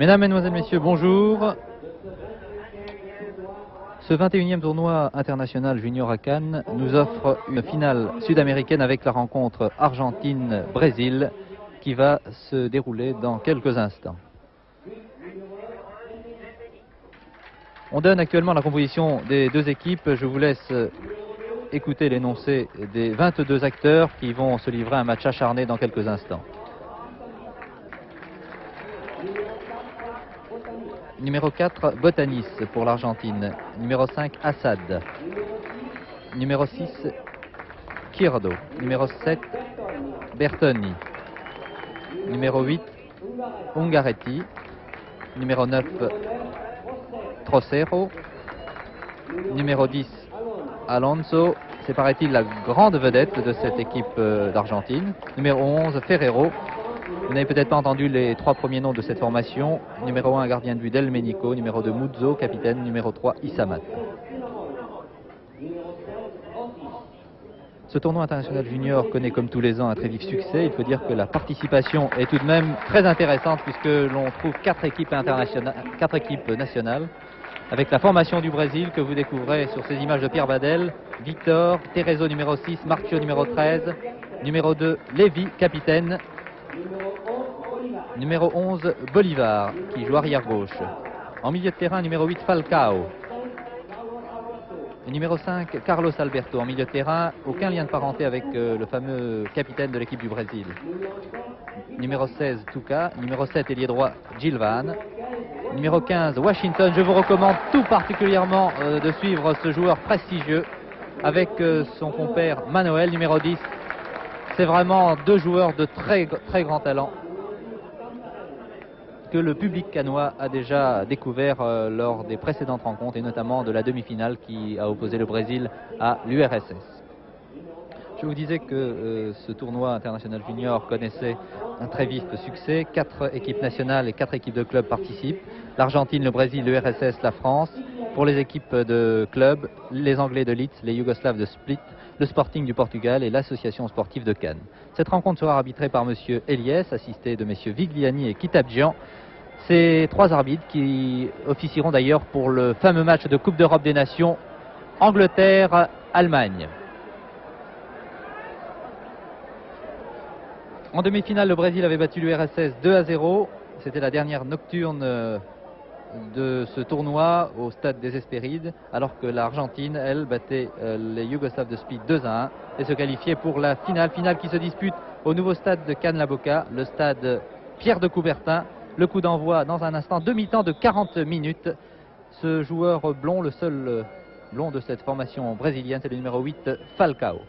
Mesdames, Mesdemoiselles, Messieurs, bonjour. Ce 21e tournoi international junior à Cannes nous offre une finale sud-américaine avec la rencontre Argentine-Brésil qui va se dérouler dans quelques instants. On donne actuellement la composition des deux équipes. Je vous laisse écouter l'énoncé des 22 acteurs qui vont se livrer à un match acharné dans quelques instants. Numéro 4, Botanis pour l'Argentine. Numéro 5, Assad. Numéro 6, Kirdo. Numéro 7, Bertoni. Numéro 8, Ungaretti. Numéro 9, Trocero. Numéro 10, Alonso. C'est paraît-il la grande vedette de cette équipe d'Argentine. Numéro 11, Ferrero. Vous n'avez peut-être pas entendu les trois premiers noms de cette formation. Numéro 1, gardien de but Del Menico. Numéro 2, Muzzo, capitaine. Numéro 3, Isamat. Ce tournoi international junior connaît comme tous les ans un très vif succès. Il faut dire que la participation est tout de même très intéressante puisque l'on trouve 4 équipes nationales. Avec la formation du Brésil que vous découvrez sur ces images de Pierre Badel. Victor, Terezo numéro 6, Marcio numéro 13. Numéro 2, Lévy, capitaine. Numéro 11, Bolivar, qui joue arrière gauche. En milieu de terrain, numéro 8, Falcao. Numéro 5, Carlos Alberto. En milieu de terrain, aucun lien de parenté avec le fameux capitaine de l'équipe du Brésil. Numéro 16, Tuca. Numéro 7, ailier droit, Gilvan. Numéro 15, Washington. Je vous recommande tout particulièrement de suivre ce joueur prestigieux avec son compère Manuel, numéro 10. C'est vraiment deux joueurs de très grand talent que le public cannois a déjà découvert lors des précédentes rencontres et notamment de la demi-finale qui a opposé le Brésil à l'URSS. Je vous disais que ce tournoi international junior connaissait un très vif succès. 4 équipes nationales et 4 équipes de clubs participent. L'Argentine, le Brésil, l'URSS, la France. Pour les équipes de clubs, les Anglais de Leeds, les Yougoslaves de Split, le Sporting du Portugal et l'Association sportive de Cannes. Cette rencontre sera arbitrée par M. Eliès, assisté de M. Vigliani et Kitabjian. Ces 3 arbitres qui officieront d'ailleurs pour le fameux match de Coupe d'Europe des Nations Angleterre-Allemagne. En demi-finale, le Brésil avait battu l'URSS 2-0. C'était la dernière nocturne de ce tournoi au stade des Hespérides, alors que l'Argentine, elle, battait les Yougoslaves de Split 2-1 et se qualifiait pour la finale qui se dispute au nouveau stade de Cannes-la-Boca, le stade Pierre de Coubertin. Le coup d'envoi dans un instant, demi-temps de 40 minutes. Ce joueur blond, le seul blond de cette formation brésilienne, c'est le numéro 8, Falcao.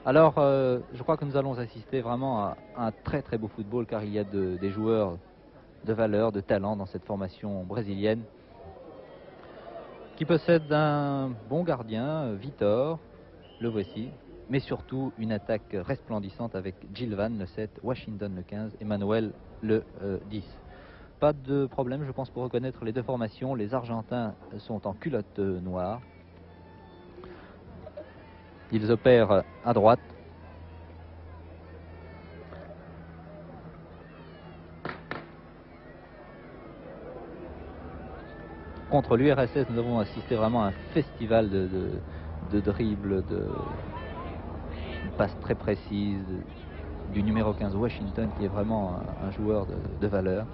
Alors, je crois que nous allons assister vraiment à un très beau football car il y a des joueurs de valeur, de talent dans cette formation brésilienne qui possède un bon gardien, Vitor, le voici, mais surtout une attaque resplendissante avec Gilvan le 7, Washington le 15 et Manuel le 10. Pas de problème, je pense, pour reconnaître les deux formations. Les Argentins sont en culotte noire. Ils opèrent à droite. Contre l'URSS, nous avons assisté vraiment à un festival de dribbles, de passes très précises, du numéro 15 Washington qui est vraiment un joueur de valeur.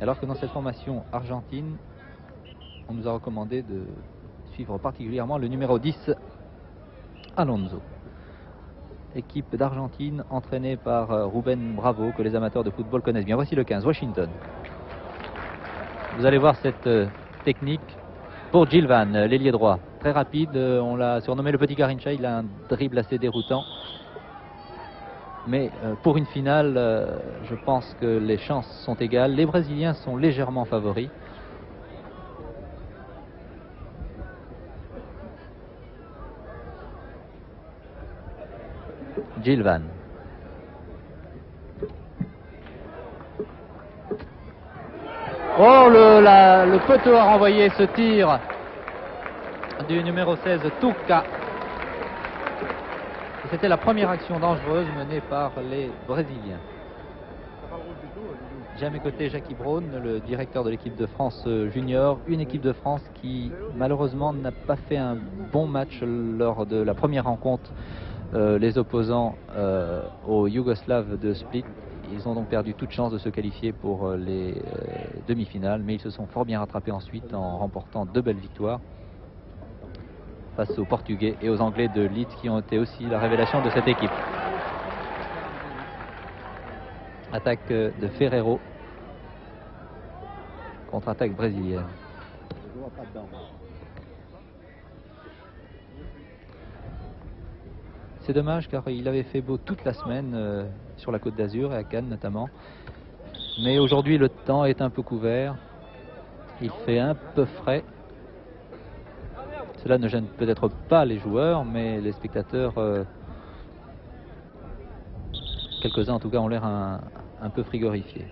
Alors que dans cette formation argentine, on nous a recommandé de suivre particulièrement le numéro 10, Alonso. Équipe d'Argentine entraînée par Rubén Bravo, que les amateurs de football connaissent bien. Voici le 15, Washington. Vous allez voir cette technique pour Gilvan, l'ailier droit. Très rapide, on l'a surnommé le petit Garincha, il a un dribble assez déroutant. Mais pour une finale, je pense que les chances sont égales. Les Brésiliens sont légèrement favoris. Gilvan. Oh, le poteau a renvoyé ce tir du numéro 16, Tuca. C'était la première action dangereuse menée par les Brésiliens. J'ai à mes côtés Jackie Braun, le directeur de l'équipe de France junior, une équipe de France qui malheureusement n'a pas fait un bon match lors de la première rencontre, les opposants aux Yougoslaves de Split. Ils ont donc perdu toute chance de se qualifier pour les demi-finales, mais ils se sont fort bien rattrapés ensuite en remportant 2 belles victoires face aux Portugais et aux Anglais de Leeds qui ont été aussi la révélation de cette équipe. Attaque de Ferreiro. Contre-attaque brésilienne. C'est dommage car il avait fait beau toute la semaine sur la Côte d'Azur et à Cannes notamment. Mais aujourd'hui le temps est un peu couvert. Il fait un peu frais. Cela ne gêne peut-être pas les joueurs, mais les spectateurs, quelques-uns en tout cas, ont l'air un peu frigorifiés.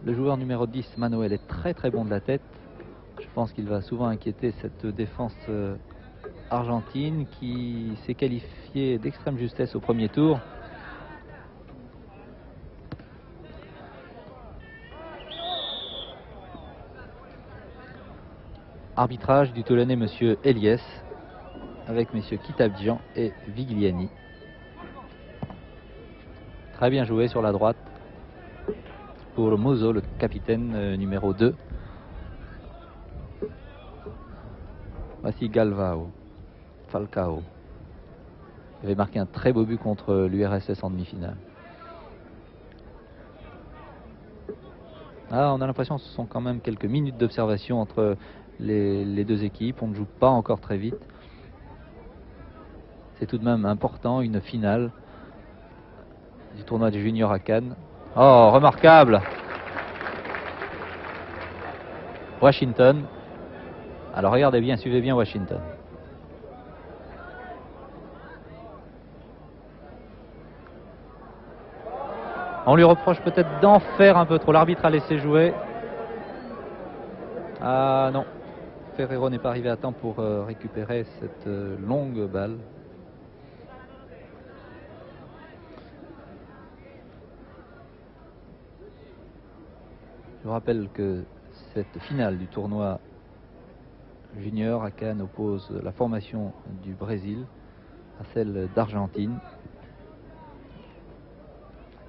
Le joueur numéro 10, Manuel, est très très bon de la tête. Je pense qu'il va souvent inquiéter cette défense argentine qui s'est qualifiée d'extrême justesse au premier tour. Arbitrage du Toulonnais monsieur Eliès avec messieurs Kitabdjian et Vigliani. Très bien joué sur la droite pour Mozo, le capitaine numéro 2. Voici Falcao. Il avait marqué un très beau but contre l'URSS en demi-finale. Ah, on a l'impression que ce sont quand même quelques minutes d'observation entre les deux équipes. On ne joue pas encore très vite. C'est tout de même important, une finale du tournoi des juniors à Cannes. Oh, remarquable! Washington. Alors regardez bien, suivez bien Washington. On lui reproche peut-être d'en faire un peu trop. L'arbitre a laissé jouer. Ah non, Ferreiro n'est pas arrivé à temps pour récupérer cette longue balle. Je vous rappelle que cette finale du tournoi junior à Cannes oppose la formation du Brésil à celle d'Argentine.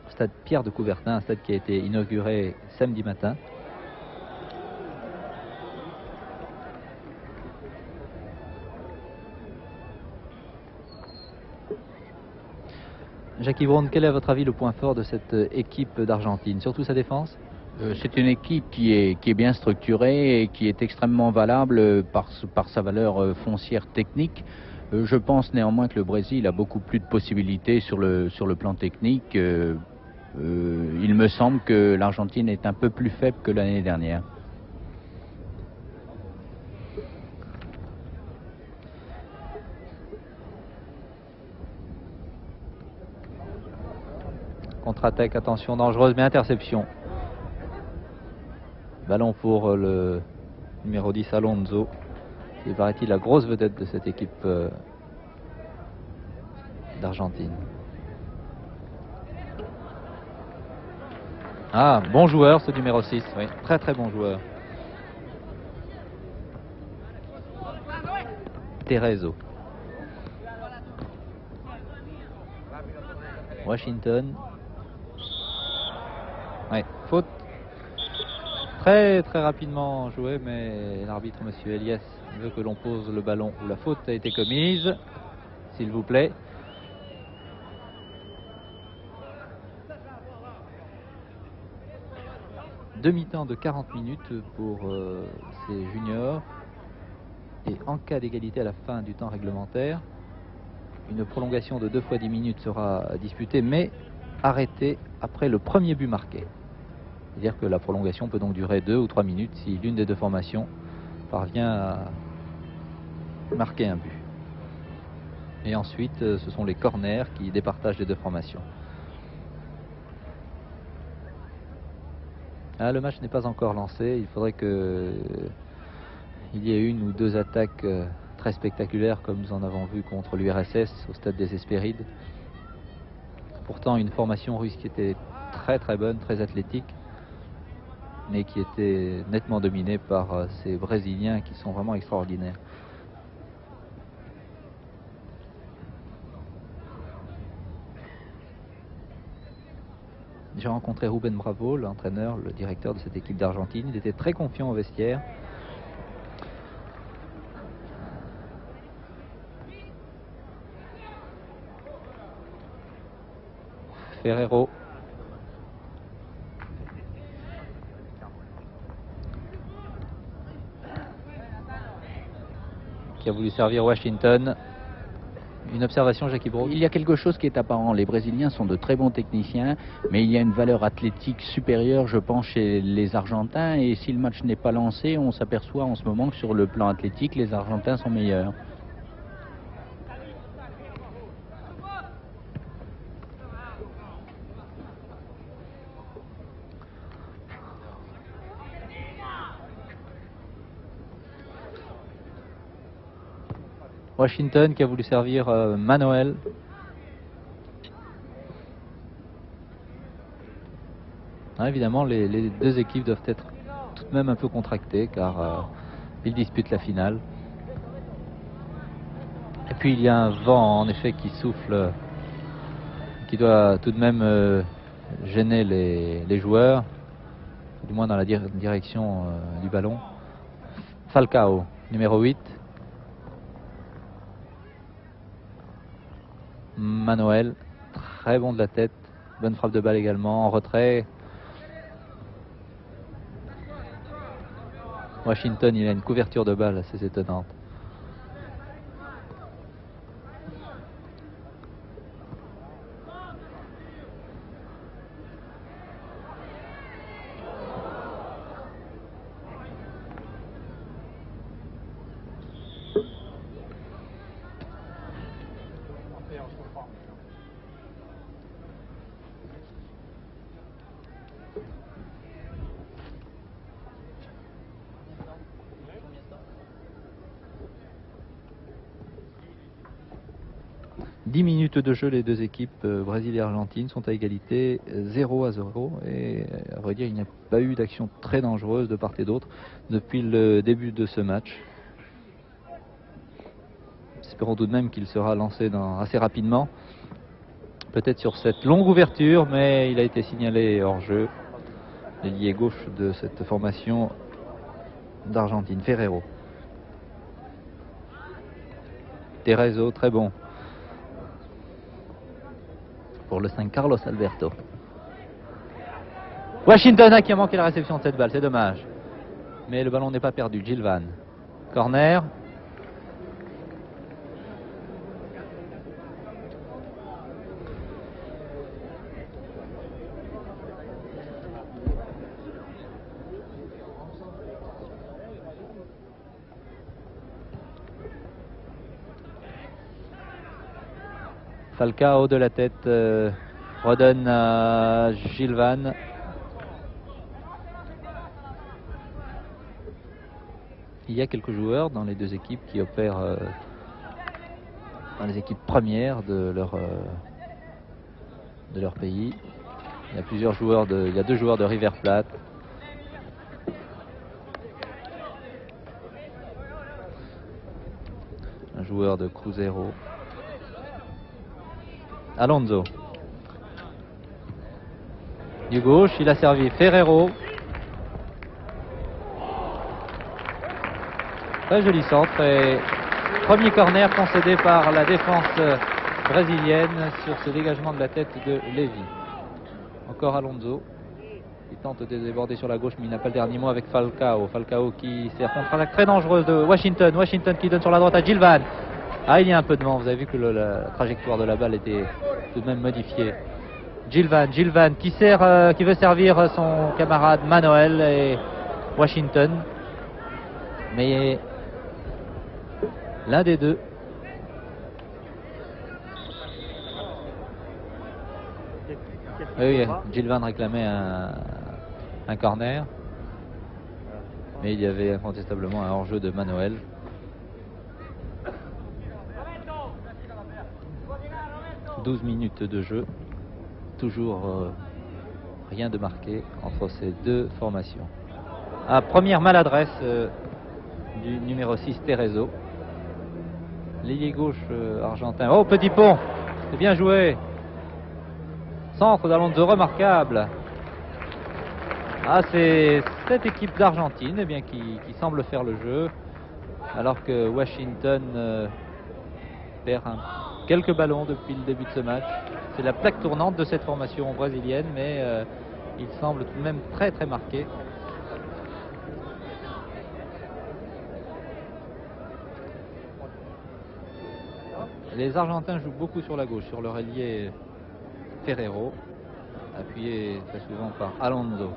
Stade Pierre de Coubertin, un stade qui a été inauguré samedi matin. Jackie Braun, quel est à votre avis le point fort de cette équipe d'Argentine? Surtout sa défense? C'est une équipe qui est bien structurée et qui est extrêmement valable par sa valeur foncière technique. Je pense néanmoins que le Brésil a beaucoup plus de possibilités sur le plan technique. Il me semble que l'Argentine est un peu plus faible que l'année dernière. Contre-attaque, attention, dangereuse, mais interception. Ballon pour le numéro 10, Alonso, qui paraît-il la grosse vedette de cette équipe d'Argentine. Ah, bon joueur ce numéro 6, oui, très très bon joueur. Terezo. Washington. Ouais, faute. Très très rapidement joué, mais l'arbitre, monsieur Eliès, veut que l'on pose le ballon où la faute a été commise. S'il vous plaît. Demi-temps de 40 minutes pour ces juniors. Et en cas d'égalité à la fin du temps réglementaire, une prolongation de 2 fois 10 minutes sera disputée, mais arrêtée après le premier but marqué. C'est-à-dire que la prolongation peut donc durer 2 ou 3 minutes si l'une des deux formations parvient à marquer un but. Et ensuite, ce sont les corners qui départagent les deux formations. Ah, le match n'est pas encore lancé. Il faudrait qu'il y ait une ou deux attaques très spectaculaire comme nous en avons vu contre l'URSS au stade des Hespérides. Pourtant une formation russe qui était très très bonne, très athlétique, mais qui était nettement dominée par ces Brésiliens qui sont vraiment extraordinaires. J'ai rencontré Ruben Bravo, l'entraîneur, le directeur de cette équipe d'Argentine. Il était très confiant au vestiaire. Ferrero. Qui a voulu servir Washington. Une observation, Jackie Brault? Il y a quelque chose qui est apparent. Les Brésiliens sont de très bons techniciens, mais il y a une valeur athlétique supérieure, je pense, chez les Argentins. Et si le match n'est pas lancé, on s'aperçoit en ce moment que sur le plan athlétique, les Argentins sont meilleurs. Washington qui a voulu servir Manuel. Évidemment, les deux équipes doivent être tout de même un peu contractées car ils disputent la finale. Et puis il y a un vent en effet qui souffle, qui doit tout de même gêner les joueurs, du moins dans la direction du ballon. Falcao, numéro 8. Manuel, très bon de la tête, bonne frappe de balle également, en retrait. Washington, il a une couverture de balle assez étonnante. Minutes de jeu, les deux équipes, Brésil et Argentine, sont à égalité, 0-0. Et à vrai dire, il n'y a pas eu d'action très dangereuse de part et d'autre depuis le début de ce match. Espérons tout de même qu'il sera lancé assez rapidement. Peut-être sur cette longue ouverture, mais il a été signalé hors jeu. L'ailier gauche de cette formation d'Argentine, Ferrero. Terezo, très bon. Pour le 5, Carlos Alberto. Washington qui a manqué la réception de cette balle, c'est dommage. Mais le ballon n'est pas perdu. Gilvan. Corner. Falcao de la tête redonne à Gilvan. Il y a quelques joueurs dans les deux équipes qui opèrent dans les équipes premières de leur pays. Il y a plusieurs joueurs il y a 2 joueurs de River Plate. Un joueur de Cruzeiro. Alonso. Du gauche, il a servi Ferrero. Très joli centre et premier corner concédé par la défense brésilienne sur ce dégagement de la tête de Lévy. Encore Alonso. Il tente de déborder sur la gauche, mais il n'a pas le dernier mot avec Falcao. Falcao qui sert contre-attaque très dangereuse de Washington. Washington qui donne sur la droite à Gilvan. Il y a un peu de vent. Vous avez vu que la trajectoire de la balle était tout de même modifiée. Gilvan qui veut servir son camarade Manuel et Washington. Mais l'un des deux oui, Gilvan réclamait un corner, mais il y avait incontestablement un hors-jeu de Manuel. 12 minutes de jeu. Toujours rien de marqué entre ces deux formations. Première maladresse du numéro 6 Terezo. L'ailier gauche argentin. Oh, petit pont, c'est bien joué. Centre d'Alonso remarquable. C'est cette équipe d'Argentine qui semble faire le jeu, alors que Washington perd quelques ballons depuis le début de ce match. C'est la plaque tournante de cette formation brésilienne, mais il semble tout de même très très marqué. Les Argentins jouent beaucoup sur la gauche, sur leur ailier Ferrero, appuyé très souvent par Alonso.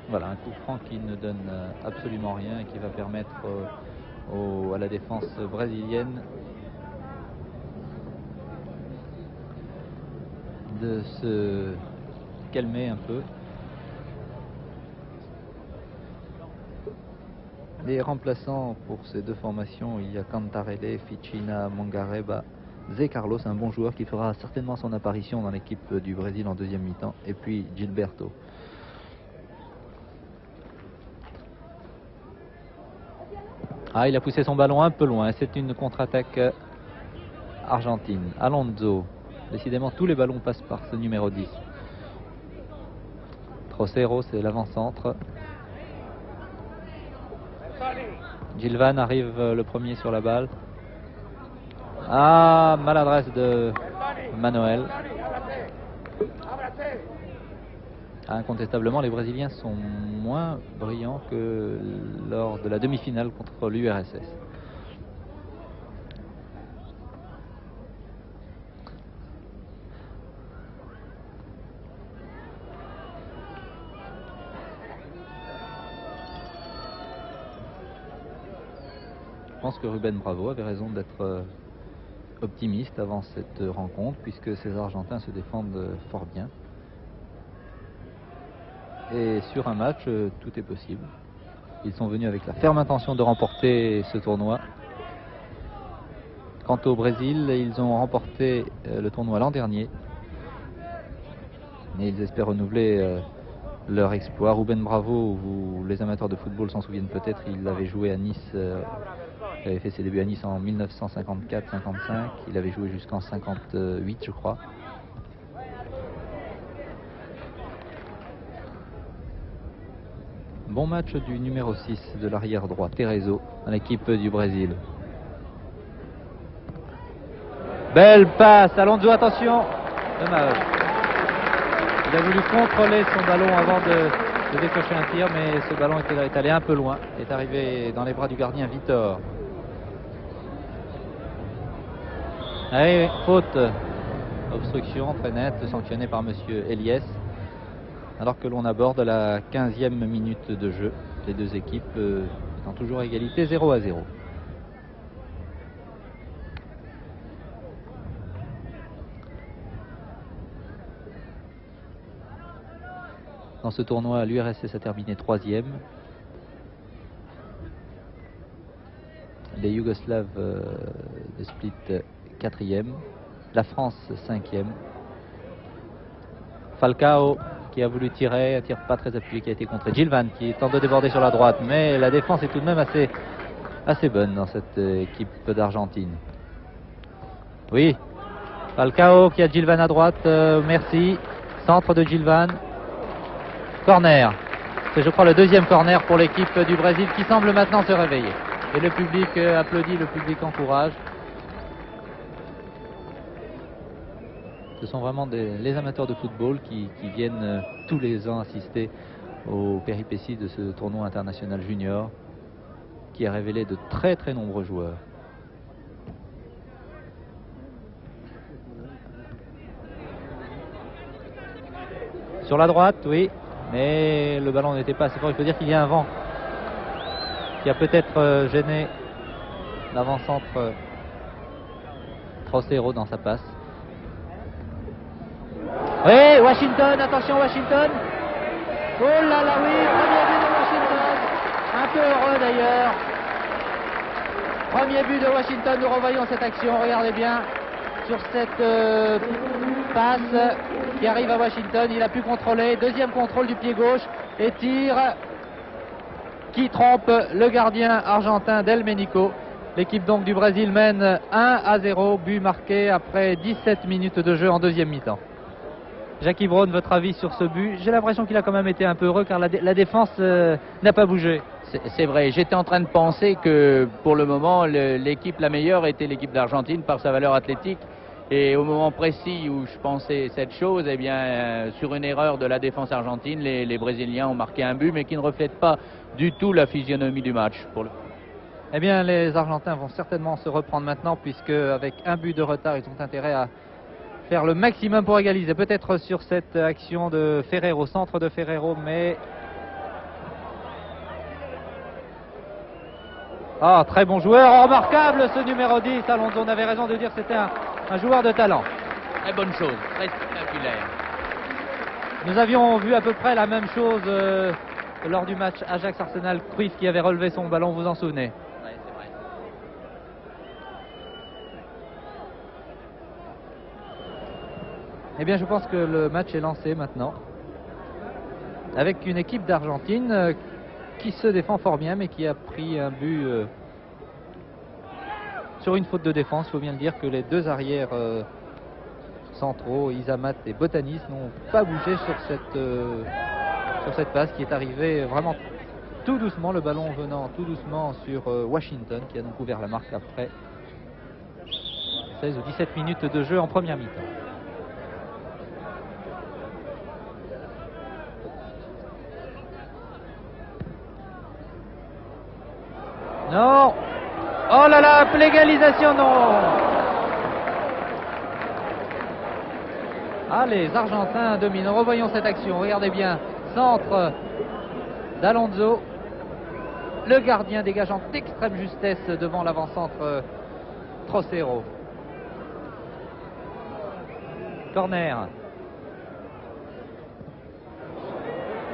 Voilà, un coup franc qui ne donne absolument rien et qui va permettre à la défense brésilienne de se calmer un peu. Les remplaçants pour ces deux formations, il y a Cantarelli, Ficina, Mangareba, Zé Carlos, un bon joueur qui fera certainement son apparition dans l'équipe du Brésil en deuxième mi-temps, et puis Gilberto. Il a poussé son ballon un peu loin, c'est une contre-attaque argentine. Alonso, décidément tous les ballons passent par ce numéro 10. Trocero, c'est l'avant-centre. Gilvan arrive le premier sur la balle. Maladresse de Manuel. Incontestablement, les Brésiliens sont moins brillants que lors de la demi-finale contre l'URSS. Je pense que Rubén Bravo avait raison d'être optimiste avant cette rencontre, puisque ces Argentins se défendent fort bien. Et sur un match, tout est possible. Ils sont venus avec la ferme intention de remporter ce tournoi. Quant au Brésil, ils ont remporté le tournoi l'an dernier. Et ils espèrent renouveler leur exploit. Rubén Bravo, les amateurs de football s'en souviennent peut-être, il avait joué à Nice, il avait fait ses débuts à Nice en 1954-55. Il avait joué jusqu'en 58, je crois. Bon match du numéro 6 de l'arrière droit, Terezo, dans l'équipe du Brésil. Belle passe, Alonso, attention. Dommage. Il a voulu contrôler son ballon avant de décocher un tir, mais ce ballon est allé un peu loin. Est arrivé dans les bras du gardien Vitor. Allez, faute. Obstruction très nette, sanctionnée par monsieur Eliès. Alors que l'on aborde la 15e minute de jeu, les deux équipes étant toujours à égalité 0-0. Dans ce tournoi, l'URSS a terminé 3e. Les Yougoslaves de Split 4e. La France 5e. Falcao qui a voulu tirer, un tir pas très appuyé qui a été contré. Gilvan qui tente de déborder sur la droite, mais la défense est tout de même assez bonne dans cette équipe d'Argentine. Oui, Falcao qui a Gilvan à droite, merci. Centre de Gilvan. Corner. C'est, je crois, le deuxième corner pour l'équipe du Brésil qui semble maintenant se réveiller. Et le public applaudit, le public encourage. Ce sont vraiment les amateurs de football qui viennent tous les ans assister aux péripéties de ce tournoi international junior qui a révélé de très très nombreux joueurs. Sur la droite, oui, mais le ballon n'était pas assez fort. Il faut dire qu'il y a un vent qui a peut-être gêné l'avant-centre Trocero dans sa passe. Oui, Washington, attention Washington. Oh là là, oui, premier but de Washington. Un peu heureux d'ailleurs. Premier but de Washington, nous revoyons cette action, regardez bien sur cette passe qui arrive à Washington, il a pu contrôler, deuxième contrôle du pied gauche et tir qui trompe le gardien argentin Del Menico. L'équipe donc du Brésil mène 1-0, but marqué après 17 minutes de jeu en deuxième mi-temps. Jackie Brown, votre avis sur ce but? J'ai l'impression qu'il a quand même été un peu heureux car la défense n'a pas bougé. C'est vrai, j'étais en train de penser que pour le moment l'équipe la meilleure était l'équipe d'Argentine par sa valeur athlétique, et au moment précis où je pensais cette chose, eh bien sur une erreur de la défense argentine, les Brésiliens ont marqué un but mais qui ne reflète pas du tout la physionomie du match. Eh bien les Argentins vont certainement se reprendre maintenant, puisque avec un but de retard ils ont intérêt à faire le maximum pour égaliser. Peut-être sur cette action de Ferrero, centre de Ferrero, mais... Ah, très bon joueur, remarquable ce numéro 10, Alonso, on avait raison de dire que c'était un joueur de talent. Très bonne chose, très spectaculaire. Nous avions vu à peu près la même chose lors du match Ajax-Arsenal, Cruyff qui avait relevé son ballon, vous en souvenez? Ouais, c'est vrai. Eh bien je pense que le match est lancé maintenant, avec une équipe d'Argentine qui se défend fort bien, mais qui a pris un but sur une faute de défense. Il faut bien le dire que les deux arrières centraux, Isamat et Botanis, n'ont pas bougé sur cette passe qui est arrivée vraiment tout doucement, le ballon venant tout doucement sur Washington, qui a donc ouvert la marque après 16 ou 17 minutes de jeu en première mi-temps. Non. Oh là là, l'égalisation, non. Ah, les Argentins dominent. Revoyons cette action, regardez bien. Centre d'Alonso. Le gardien dégageant d'extrême justesse devant l'avant-centre Trocero. Corner.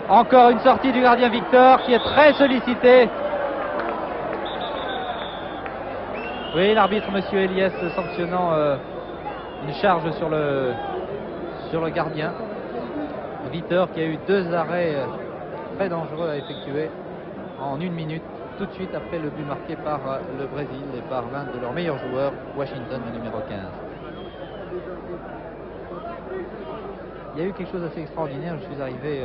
Encore une sortie du gardien Victor qui est très sollicité. Oui, l'arbitre, monsieur Elias, sanctionnant une charge sur le gardien. Victor qui a eu deux arrêts très dangereux à effectuer en une minute, tout de suite après le but marqué par le Brésil et par l'un de leurs meilleurs joueurs, Washington, le numéro 15. Il y a eu quelque chose d'assez extraordinaire. Je suis arrivé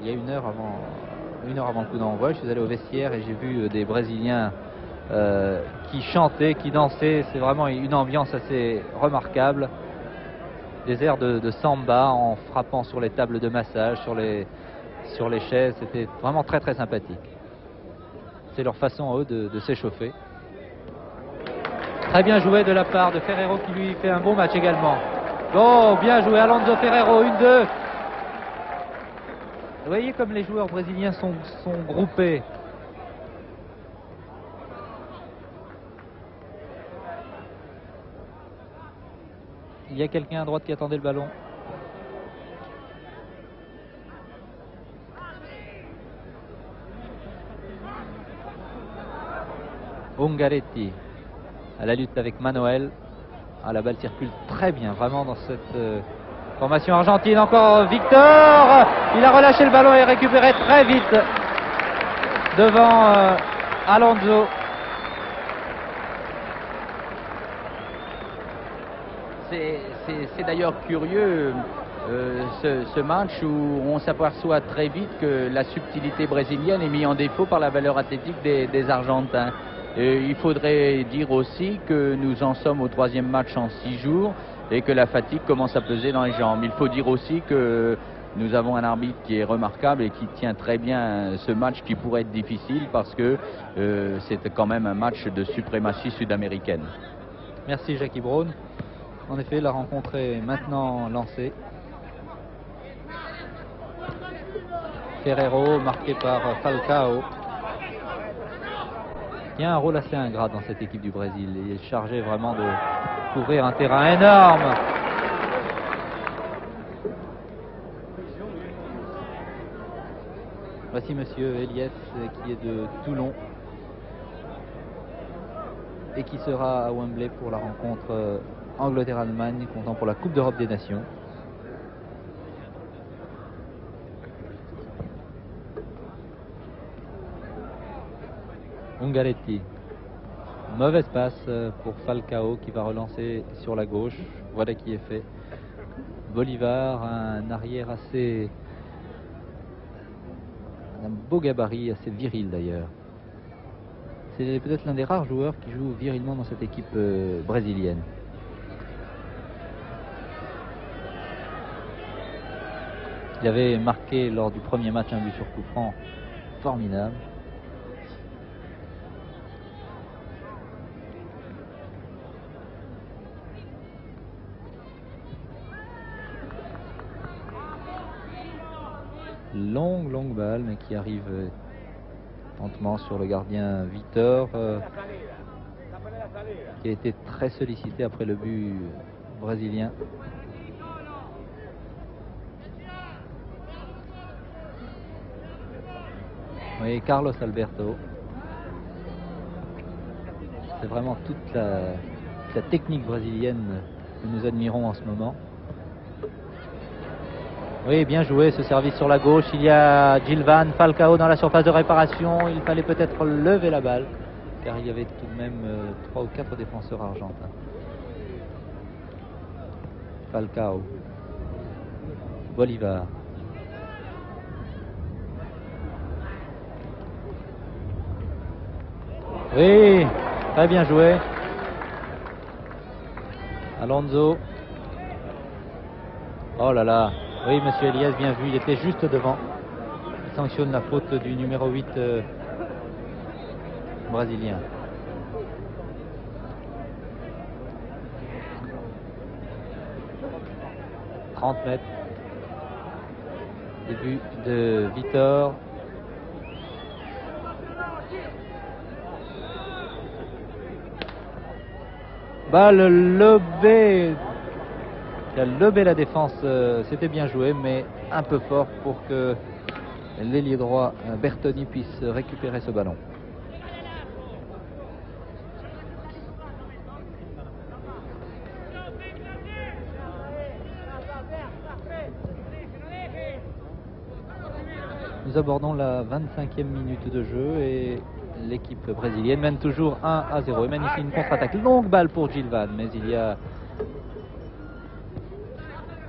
il y a une heure avant le coup d'envoi. Je suis allé au vestiaire et j'ai vu des Brésiliens qui chantaient, qui dansaient. C'est vraiment une ambiance assez remarquable. Des airs de samba en frappant sur les tables de massage, sur les chaises. C'était vraiment très très sympathique. C'est leur façon, eux, de s'échauffer. Très bien joué de la part de Ferrero, qui lui fait un bon match également. Oh, bien joué Alonso Ferrero, 1-2. Vous voyez comme les joueurs brésiliens sont groupés. Il y a quelqu'un à droite qui attendait le ballon. Ungaretti à la lutte avec Manuel. Ah, la balle circule très bien, vraiment, dans cette formation argentine. Encore Victor. Il a relâché le ballon et récupéré très vite devant Alonso. C'est d'ailleurs curieux ce match où on s'aperçoit très vite que la subtilité brésilienne est mise en défaut par la valeur athlétique des Argentins. Il faudrait dire aussi que nous en sommes au 3e match en 6 jours et que la fatigue commence à peser dans les jambes. Il faut dire aussi que nous avons un arbitre qui est remarquable et qui tient très bien ce match qui pourrait être difficile parce que c'est quand même un match de suprématie sud-américaine. Merci Jackie Brown. En effet, la rencontre est maintenant lancée. Ferrero marqué par Falcao. Il y a un rôle assez ingrat dans cette équipe du Brésil. Il est chargé vraiment de couvrir un terrain énorme. Voici monsieur Elias qui est de Toulon. et qui sera à Wembley pour la rencontre Angleterre-Allemagne, comptant pour la Coupe d'Europe des Nations. Ungaretti. Mauvaise passe pour Falcao qui va relancer sur la gauche. Voilà qui est fait. Bolivar, un arrière assez... un beau gabarit, assez viril d'ailleurs. C'est peut-être l'un des rares joueurs qui joue virilement dans cette équipe brésilienne. Il avait marqué lors du premier match un but sur coup franc formidable. Longue balle, mais qui arrive lentement sur le gardien Vitor, qui a été très sollicité après le but brésilien. Oui, Carlos Alberto. C'est vraiment toute la technique brésilienne que nous admirons en ce moment. Oui, bien joué ce service sur la gauche. Il y a Gilvan, Falcao dans la surface de réparation. Il fallait peut-être lever la balle, car il y avait tout de même 3 ou 4 défenseurs argentins. Falcao. Bolivar. Oui, très bien joué. Alonso. Oh là là. Oui, monsieur Elias, bien vu, il était juste devant. Il sanctionne la faute du numéro 8 brésilien. « 30 mètres. Début de Vitor. Balle lobée. Il a lobé la défense, c'était bien joué, mais un peu fort pour que l'ailier droit Bertoni puisse récupérer ce ballon. Nous abordons la 25e minute de jeu et l'équipe brésilienne mène toujours 1-0. Et mène ici une contre-attaque. Longue balle pour Gilvan, mais il y a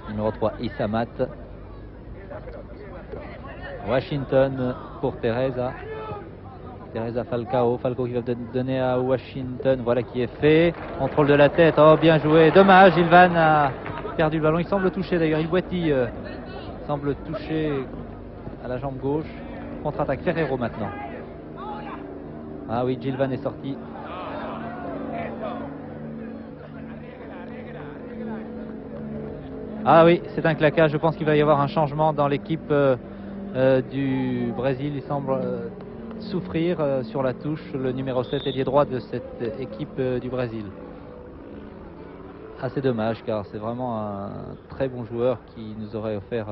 numéro 3 Isamat. Washington pour Teresa. Teresa Falcao. Falcao qui va donner à Washington. Voilà qui est fait. Contrôle de la tête. Oh, bien joué. Dommage, Gilvan a perdu le ballon. Il semble toucher d'ailleurs. Il boitille. Semble toucher à la jambe gauche. Contre-attaque Ferrero maintenant. Ah oui, Gilvan est sorti. Ah oui, c'est un claquage. Je pense qu'il va y avoir un changement dans l'équipe du Brésil. Il semble souffrir sur la touche, le numéro 7, ailier droit de cette équipe du Brésil. Assez dommage, car c'est vraiment un très bon joueur qui nous aurait offert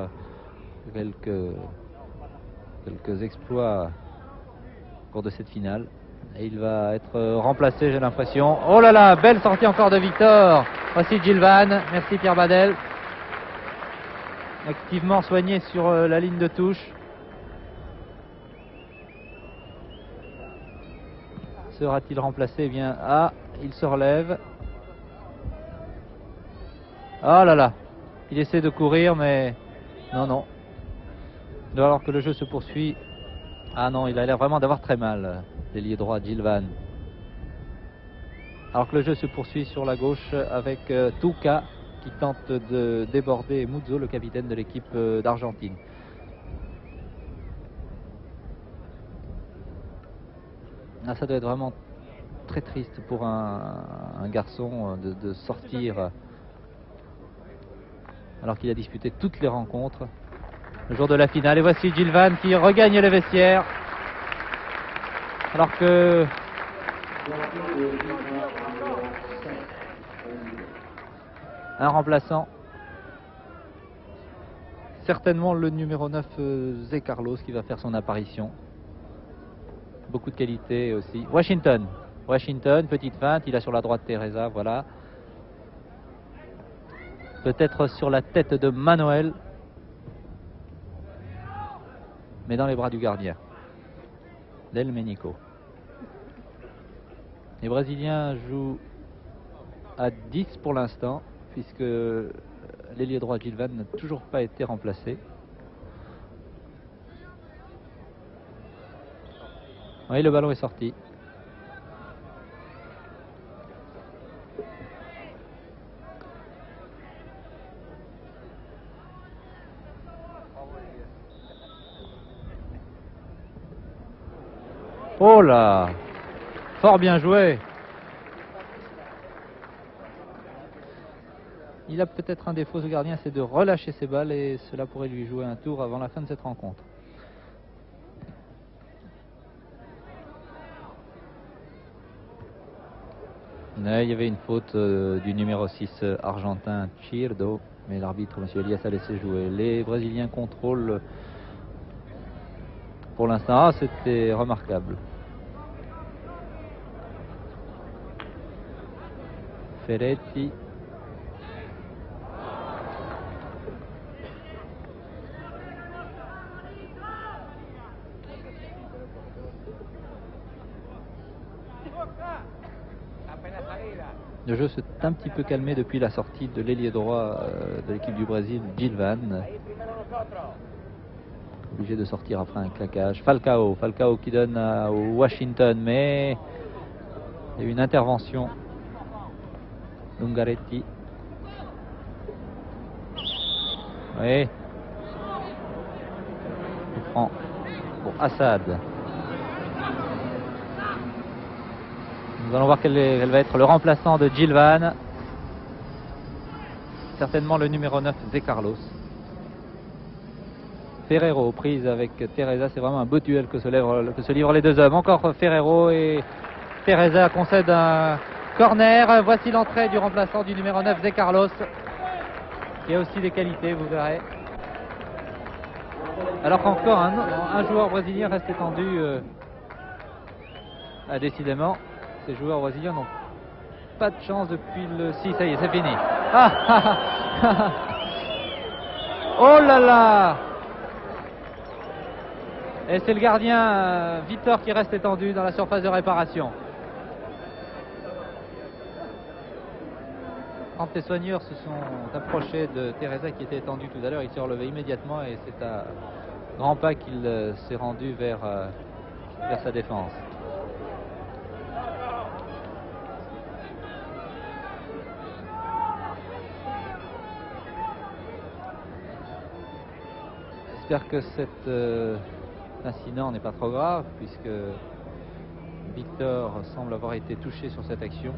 quelques exploits au cours de cette finale. Et il va être remplacé, j'ai l'impression. Oh là là, belle sortie encore de Victor. Voici Gilvan. Merci Pierre Badel. Activement soigné sur la ligne de touche. Sera-t-il remplacé? Eh bien, il se relève. Oh là là, il essaie de courir, mais non. Alors que le jeu se poursuit. Ah non, il a l'air vraiment d'avoir très mal, l'ailier droit Gilvan. Alors que le jeu se poursuit sur la gauche avec Tuca qui tente de déborder Muzzo, le capitaine de l'équipe d'Argentine. Ah, ça doit être vraiment très triste pour un garçon de sortir alors qu'il a disputé toutes les rencontres le jour de la finale. Et voici Gilvan qui regagne les vestiaires alors que un remplaçant, certainement le numéro 9 Zé Carlos, qui va faire son apparition. Beaucoup de qualité aussi. Washington Washington, petite feinte, il a sur la droite Teresa, voilà. Peut-être sur la tête de Manuel. Mais dans les bras du gardien. Del Menico. Les Brésiliens jouent à 10 pour l'instant, puisque l'ailier droit Gil Vann n'a toujours pas été remplacé. Oui, le ballon est sorti. Oh là! Fort bien joué! Il a peut-être un défaut, ce gardien, c'est de relâcher ses balles et cela pourrait lui jouer un tour avant la fin de cette rencontre. Il y avait une faute du numéro 6 argentin Chirdo, mais l'arbitre, M. Elias, a laissé jouer. Les Brésiliens contrôlent pour l'instant. Ah, c'était remarquable. Ferretti. Le jeu s'est un petit peu calmé depuis la sortie de l'ailier droit de l'équipe du Brésil, Gil Vann. Obligé de sortir après un claquage. Falcao qui donne à Washington, mais il y a eu une intervention. Ungaretti. Oui. Il prend pour Assad. Nous allons voir quel va être le remplaçant de Gil Vann. Certainement le numéro 9, Zé Carlos. Ferrero prise avec Teresa, c'est vraiment un beau duel que se livrent les deux hommes. Encore Ferrero et Teresa concède un corner. Voici l'entrée du remplaçant du numéro 9, Zé Carlos, qui a aussi des qualités, vous verrez. Alors qu'encore un joueur brésilien reste étendu. Décidément, ces joueurs brésiliens n'ont pas de chance depuis le 6. Ça y est, c'est fini. Oh là là! Et c'est le gardien Victor qui reste étendu dans la surface de réparation. Quand les soigneurs se sont approchés de Teresa qui était étendue tout à l'heure, il s'est relevé immédiatement et c'est à grands pas qu'il s'est rendu vers sa défense. J'espère que cet incident n'est pas trop grave, puisque Victor semble avoir été touché sur cette action.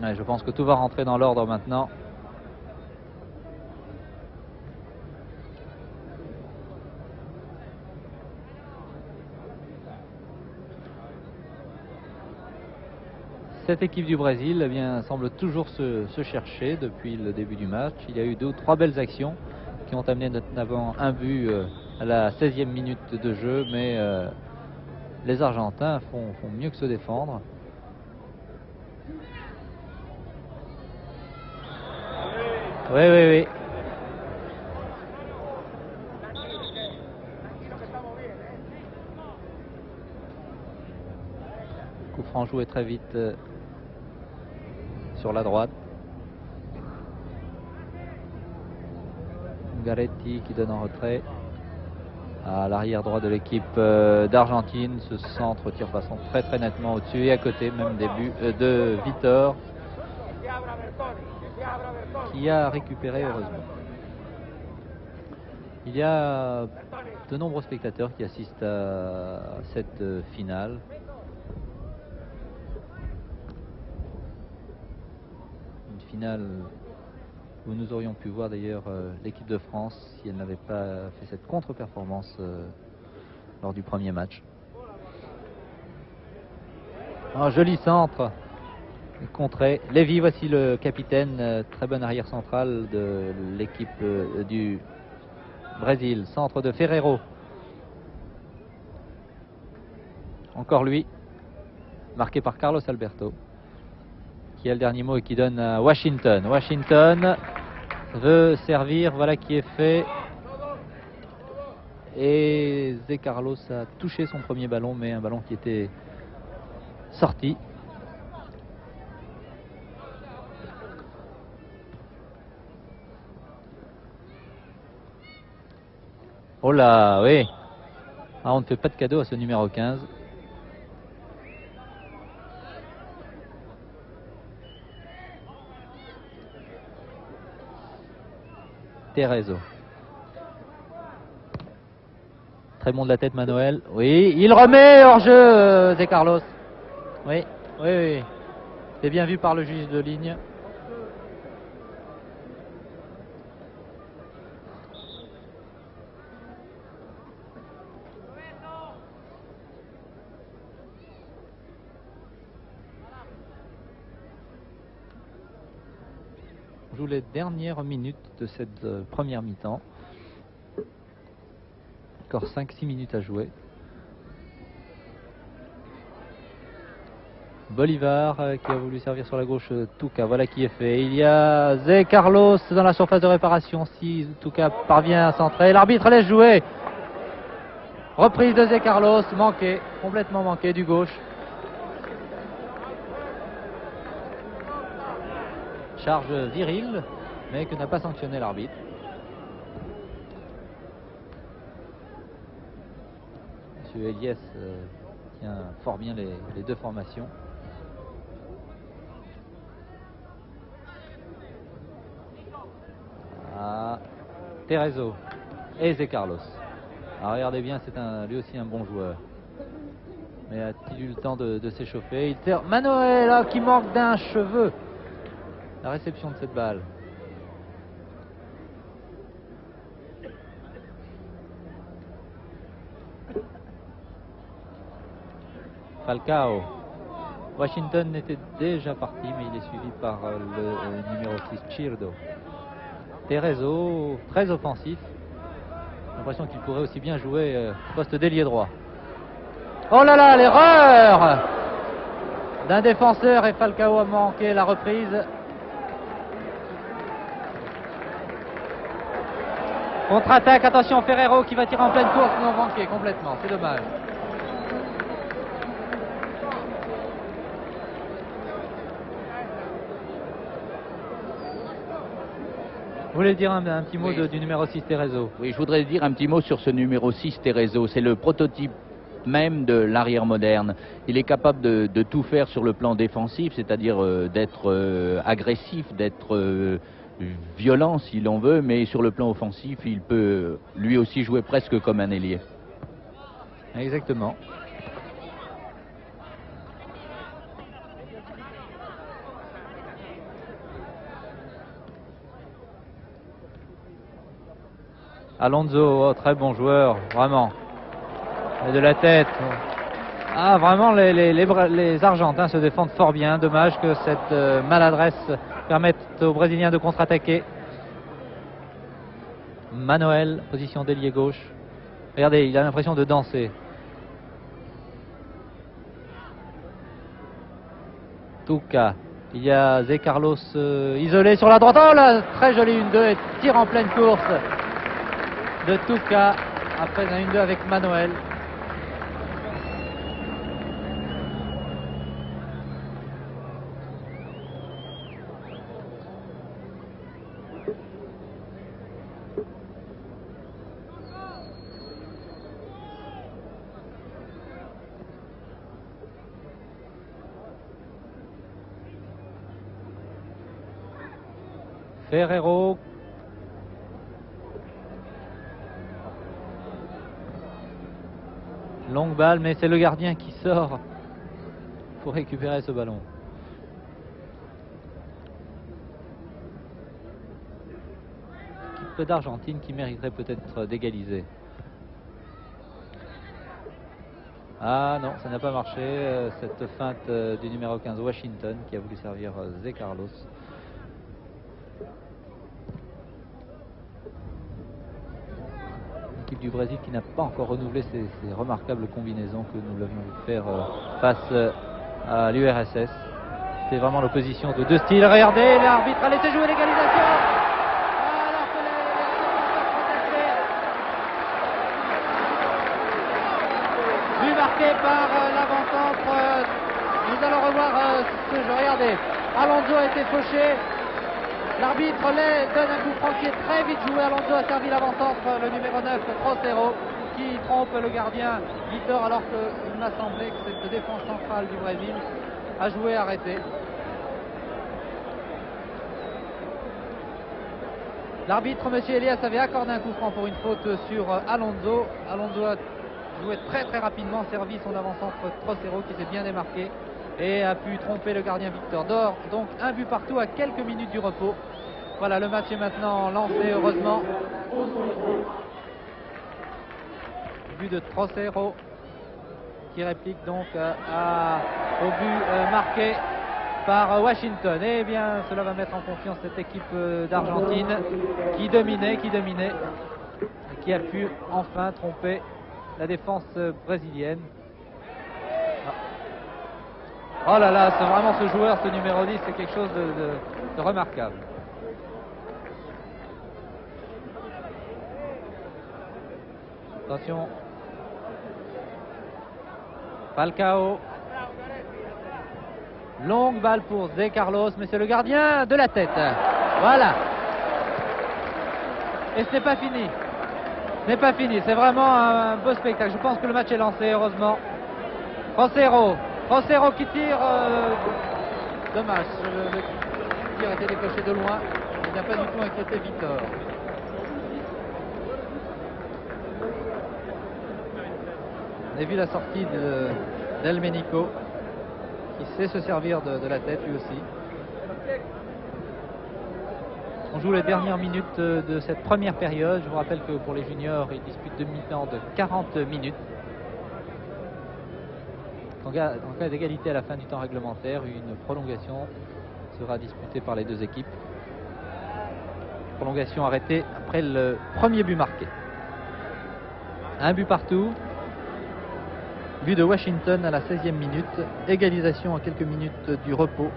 Ouais, je pense que tout va rentrer dans l'ordre maintenant. Cette équipe du Brésil, eh bien, semble toujours se chercher depuis le début du match. Il y a eu 2 ou 3 belles actions qui ont amené notamment un but à la 16e minute de jeu, mais les Argentins font mieux que se défendre. Oui. Coup franc joué très vite sur la droite. Ungaretti qui donne en retrait à l'arrière droit de l'équipe d'Argentine. Ce centre tire passant très nettement au-dessus et à côté, même début de Vitor, qui a récupéré heureusement. Il y a de nombreux spectateurs qui assistent à cette finale. Une finale où nous aurions pu voir d'ailleurs l'équipe de France si elle n'avait pas fait cette contre-performance lors du premier match. Un joli centre contré. Lévy, voici le capitaine, très bon arrière central de l'équipe du Brésil. Centre de Ferrero. Encore lui, marqué par Carlos Alberto, qui a le dernier mot et qui donne à Washington. Washington veut servir, voilà qui est fait. Et Zé Carlos a touché son premier ballon, mais un ballon qui était sorti. Oh là, oui. Ah, on ne fait pas de cadeau à ce numéro 15. Terezo. Très bon de la tête, Manuel. Oui, il remet hors jeu, Zé Carlos. Oui, oui, oui. C'est bien vu par le juge de ligne. On joue les dernières minutes de cette première mi-temps. Encore 5-6 minutes à jouer. Bolivar qui a voulu servir sur la gauche Touka, voilà qui est fait. Il y a Zé Carlos dans la surface de réparation. Si Touka parvient à centrer, l'arbitre laisse jouer. Reprise de Zé Carlos, manqué, complètement manqué du gauche. Charge virile, mais que n'a pas sanctionné l'arbitre. Monsieur Eliès tient fort bien les deux formations. Ah, Terezo et Zé Carlos. Alors regardez bien, c'est lui aussi un bon joueur. Mais a-t-il eu le temps de s'échauffer? Il tire Manuel qui manque d'un cheveu. La réception de cette balle. Falcao. Washington était déjà parti, mais il est suivi par le numéro 6, Chirdo. Terezo, très offensif. J'ai l'impression qu'il pourrait aussi bien jouer poste d'ailier droit. Oh là là, l'erreur d'un défenseur et Falcao a manqué la reprise. Contre-attaque, attention Ferrero qui va tirer en pleine course, non manqué complètement, c'est dommage. Vous voulez dire un petit mot Oui. du numéro 6 Terezo? Oui, je voudrais dire un petit mot sur ce numéro 6 Terezo. C'est le prototype même de l'arrière moderne. Il est capable de tout faire sur le plan défensif, c'est-à-dire d'être agressif, d'être violent si l'on veut, mais sur le plan offensif, il peut lui aussi jouer presque comme un ailier. Exactement. Alonso, oh, très bon joueur, vraiment. Et de la tête. Ah, vraiment, les Argentins se défendent fort bien. Dommage que cette maladresse permette aux Brésiliens de contre-attaquer. Manuel, position d'ailier gauche. Regardez, il a l'impression de danser. Touka. Il y a Zé Carlos isolé sur la droite. Oh là, très joli 1-2 et tire en pleine course de Touka après un 1-2 avec Manuel. Ferrero. Longue balle, mais c'est le gardien qui sort pour récupérer ce ballon. Équipe d'Argentine qui mériterait peut-être d'égaliser. Ah non, ça n'a pas marché. Cette feinte du numéro 15 Washington qui a voulu servir Zé Carlos. l'équipe du Brésil qui n'a pas encore renouvelé ces remarquables combinaisons que nous l'avons vu faire face à l'URSS. C'est vraiment l'opposition de deux styles. Regardez, l'arbitre a laissé jouer l'égalisation. Alors que les but marqué par l'avant-centre. Nous allons revoir ce jeu. Regardez, Alonso a été fauché. L'arbitre donne un coup franc qui est très vite joué. Alonso a servi l'avant-centre, le numéro 9, Trocero, qui trompe le gardien Vitor, alors qu'il m'a semblé que cette défense centrale du Brésil a joué arrêté. L'arbitre, M. Elias, avait accordé un coup franc pour une faute sur Alonso. Alonso a joué très rapidement, servi son avant-centre Trocero qui s'est bien démarqué et a pu tromper le gardien Victor Dor. Donc un but partout à quelques minutes du repos. Voilà, le match est maintenant lancé, heureusement. But de Trocero qui réplique donc au but marqué par Washington. Et bien cela va mettre en confiance cette équipe d'Argentine qui dominait et qui a pu enfin tromper la défense brésilienne. Oh là là, c'est vraiment ce joueur, ce numéro 10, c'est quelque chose de remarquable. Attention. Falcao. Longue balle pour Zé Carlos, mais c'est le gardien de la tête. Voilà. Et ce n'est pas fini. Ce n'est pas fini, c'est vraiment un beau spectacle. Je pense que le match est lancé, heureusement. Trocero qui tire. Dommage, le tir a été décoché de loin. Il n'a pas du tout inquiété Victor. On a vu la sortie d'Elmenico qui sait se servir de la tête lui aussi. On joue les dernières minutes de cette première période. Je vous rappelle que pour les juniors, ils disputent deux mi-temps de 40 minutes. En cas d'égalité à la fin du temps réglementaire, une prolongation sera disputée par les deux équipes. Prolongation arrêtée après le premier but marqué. Un but partout. But de Washington à la 16e minute. Égalisation à quelques minutes du repos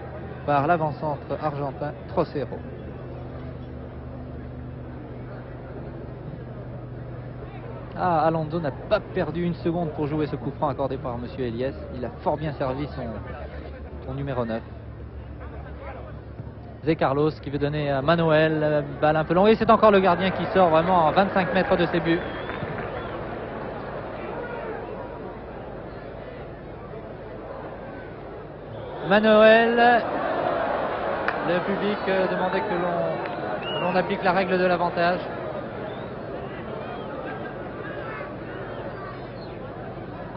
par l'avant-centre argentin Trocero. Ah, Alonso n'a pas perdu une seconde pour jouer ce coup franc accordé par M. Elias. Il a fort bien servi son numéro 9. Zé Carlos qui veut donner à Manuel, balle un peu longue. Et c'est encore le gardien qui sort vraiment à 25 mètres de ses buts. Manuel, le public demandait que l'on applique la règle de l'avantage.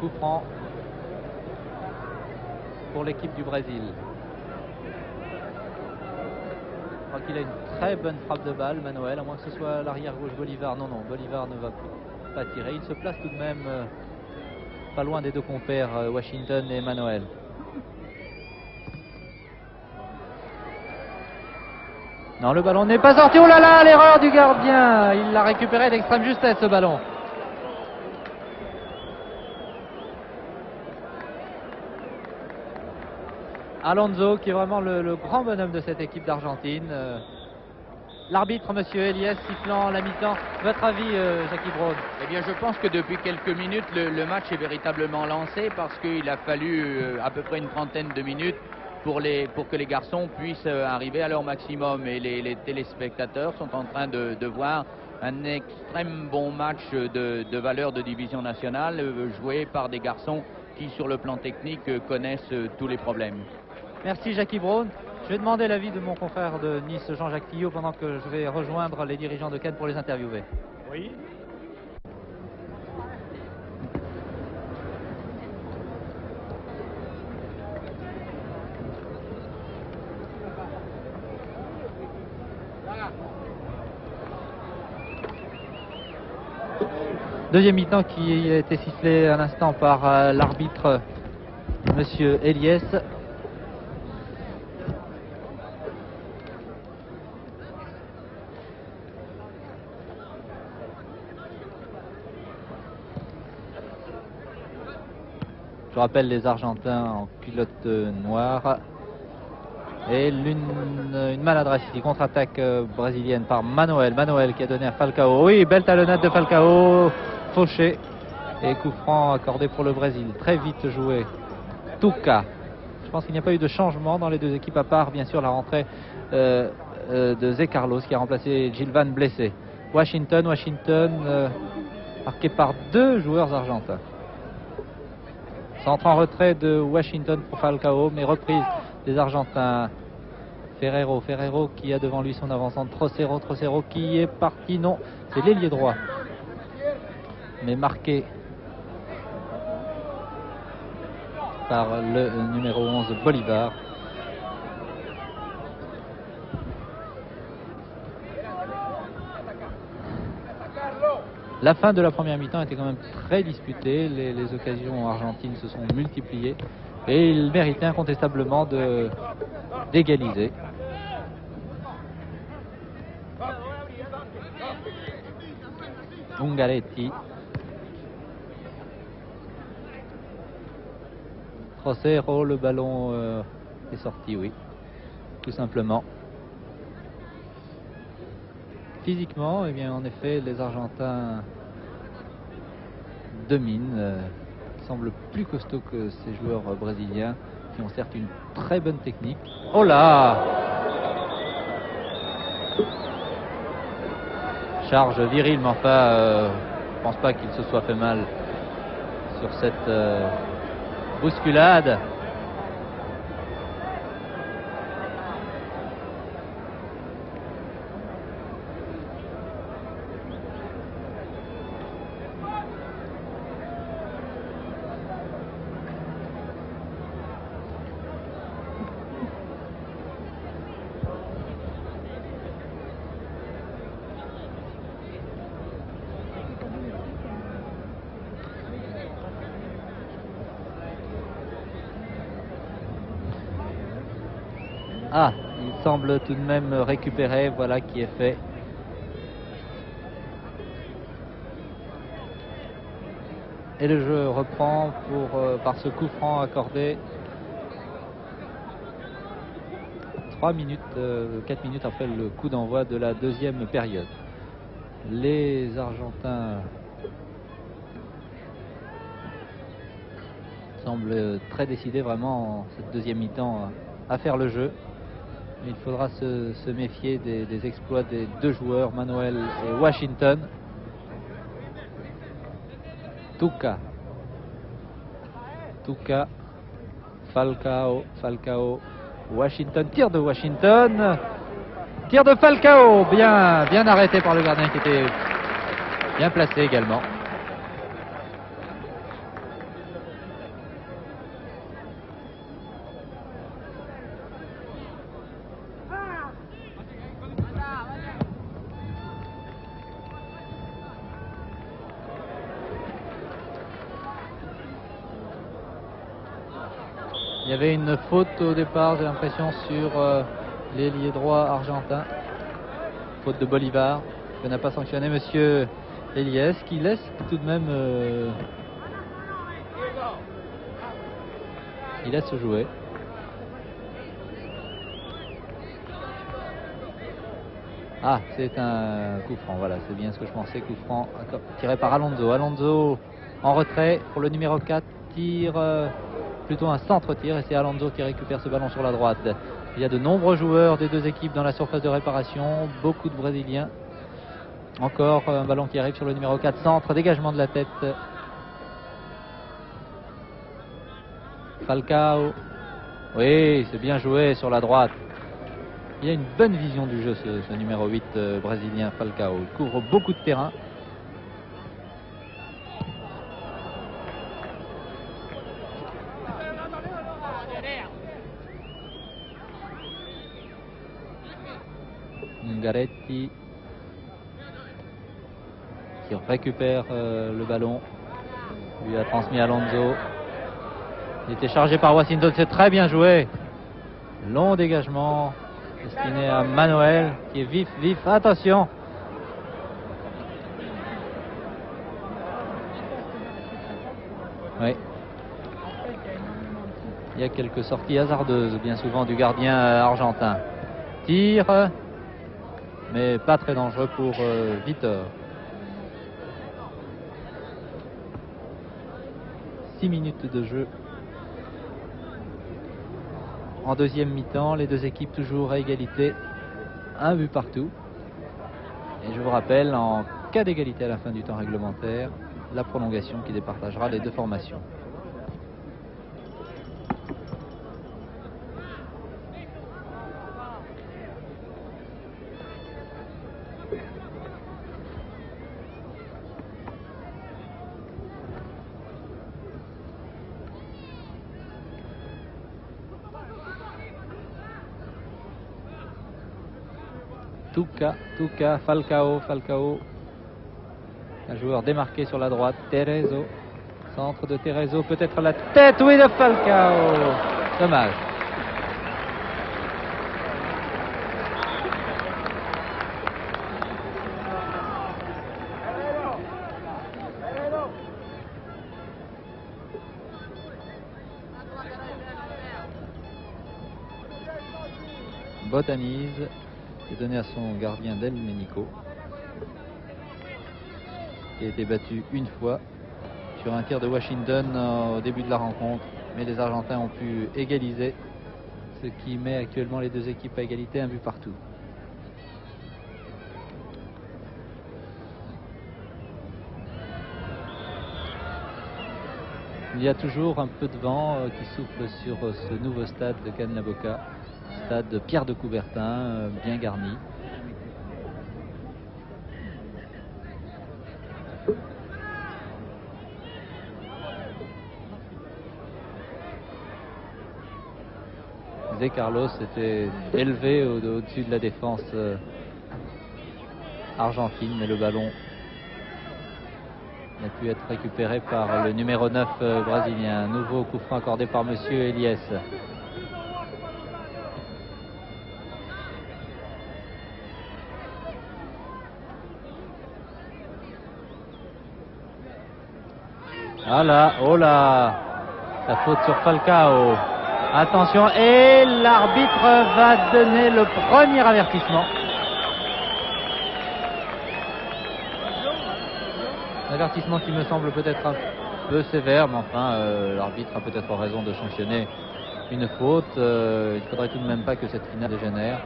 Coup franc pour l'équipe du Brésil. Je crois qu'il a une très bonne frappe de balle, Manuel, à moins que ce soit l'arrière gauche Bolivar. Non, Bolivar ne va pas tirer. Il se place tout de même pas loin des deux compères Washington et Manuel. Non, le ballon n'est pas sorti. Oh là là, l'erreur du gardien. Il l'a récupéré d'extrême justesse, ce ballon. Alonso qui est vraiment le grand bonhomme de cette équipe d'Argentine. L'arbitre, monsieur Elias, sifflant la mi-temps. Votre avis, Jackie Braun? Eh bien, je pense que depuis quelques minutes, le match est véritablement lancé parce qu'il a fallu à peu près une trentaine de minutes pour que les garçons puissent arriver à leur maximum. Et les téléspectateurs sont en train de voir un extrêmement bon match de valeur de division nationale joué par des garçons qui, sur le plan technique, connaissent tous les problèmes. Merci Jackie Braun. Je vais demander l'avis de mon confrère de Nice, Jean-Jacques Tillot, pendant que je vais rejoindre les dirigeants de Cannes pour les interviewer. Oui. Deuxième mi-temps qui a été sifflé un instant par l'arbitre monsieur Elias. Je rappelle les Argentins en culotte noire. Et une maladresse ici, contre-attaque brésilienne par Manuel. Manuel qui a donné à Falcao. Oui, belle talonnade de Falcao. Fauché. Et coup franc accordé pour le Brésil. Très vite joué. Tuca. Je pense qu'il n'y a pas eu de changement dans les deux équipes, à part bien sûr la rentrée de Zé Carlos qui a remplacé Gilvan blessé. Washington marqué par deux joueurs argentins. Centre en retrait de Washington pour Falcao, mais reprise des Argentins. Ferrero qui a devant lui son avançant. Trocero qui est parti. Non, c'est l'ailier droit. Mais marqué par le numéro 11 Bolivar. La fin de la première mi-temps était quand même très disputée. Les occasions argentines se sont multipliées et il méritait incontestablement d'égaliser. Ungaretti. Trocero, le ballon est sorti, oui, tout simplement. Physiquement, eh bien, en effet, les Argentins dominent, semblent plus costauds que ces joueurs brésiliens qui ont certes une très bonne technique. Oh là! Charge virile, mais enfin, je pense pas qu'il se soit fait mal sur cette bousculade. Ah, il semble tout de même récupérer, voilà qui est fait. Et le jeu reprend par ce coup franc accordé 4 minutes après le coup d'envoi de la deuxième période. Les Argentins semblent très décidés vraiment en cette deuxième mi-temps à faire le jeu. Mais il faudra se méfier des exploits des deux joueurs, Manuel et Washington. Tuca, Falcao, Washington, tir de Washington, tir de Falcao, bien arrêté par le gardien qui était bien placé également. Il y avait une faute au départ, j'ai l'impression, sur l'ailier droit argentin. Faute de Bolivar, que n'a pas sanctionné Monsieur Eliès, qui laisse tout de même... il laisse jouer. Ah, c'est un coup franc, voilà, c'est bien ce que je pensais, coup franc tiré par Alonso. Alonso en retrait pour le numéro 4, tire... plutôt un centre-tir, et c'est Alonso qui récupère ce ballon sur la droite. Il y a de nombreux joueurs des deux équipes dans la surface de réparation, beaucoup de Brésiliens. Encore un ballon qui arrive sur le numéro 4, centre, dégagement de la tête. Falcao, oui, c'est bien joué sur la droite. Il a une bonne vision du jeu, ce numéro 8 brésilien Falcao. Il couvre beaucoup de terrain. Ungaretti qui récupère le ballon, lui a transmis Alonso. Il était chargé par Washington, c'est très bien joué. Long dégagement destiné à Manuel qui est vif, attention. Oui. Il y a quelques sorties hasardeuses, bien souvent, du gardien argentin. Tire, mais pas très dangereux pour Vitor. 6 minutes de jeu en deuxième mi-temps. Les deux équipes toujours à égalité. Un but partout. Et je vous rappelle, en cas d'égalité à la fin du temps réglementaire, la prolongation qui départagera les deux formations. Tuca, Falcao, un joueur démarqué sur la droite, Terezo, centre de Terezo, peut-être la tête, oui, de Falcao, dommage. Botanise est donné à son gardien Del Menico, qui a été battu une fois sur un tir de Washington au début de la rencontre, mais les Argentins ont pu égaliser, ce qui met actuellement les deux équipes à égalité, un but partout. Il y a toujours un peu de vent qui souffle sur ce nouveau stade de Can-la-Boca, stade de Pierre de Coubertin, bien garni. Zé Carlos était élevé au-dessus de la défense argentine, mais le ballon a pu être récupéré par le numéro 9 brésilien. Nouveau coup franc accordé par monsieur Eliès. Voilà, oh là, la faute sur Falcao. Attention, et l'arbitre va donner le premier avertissement. Avertissement qui me semble peut-être un peu sévère, mais enfin, l'arbitre a peut-être raison de sanctionner une faute. Il ne faudrait tout de même pas que cette finale dégénère.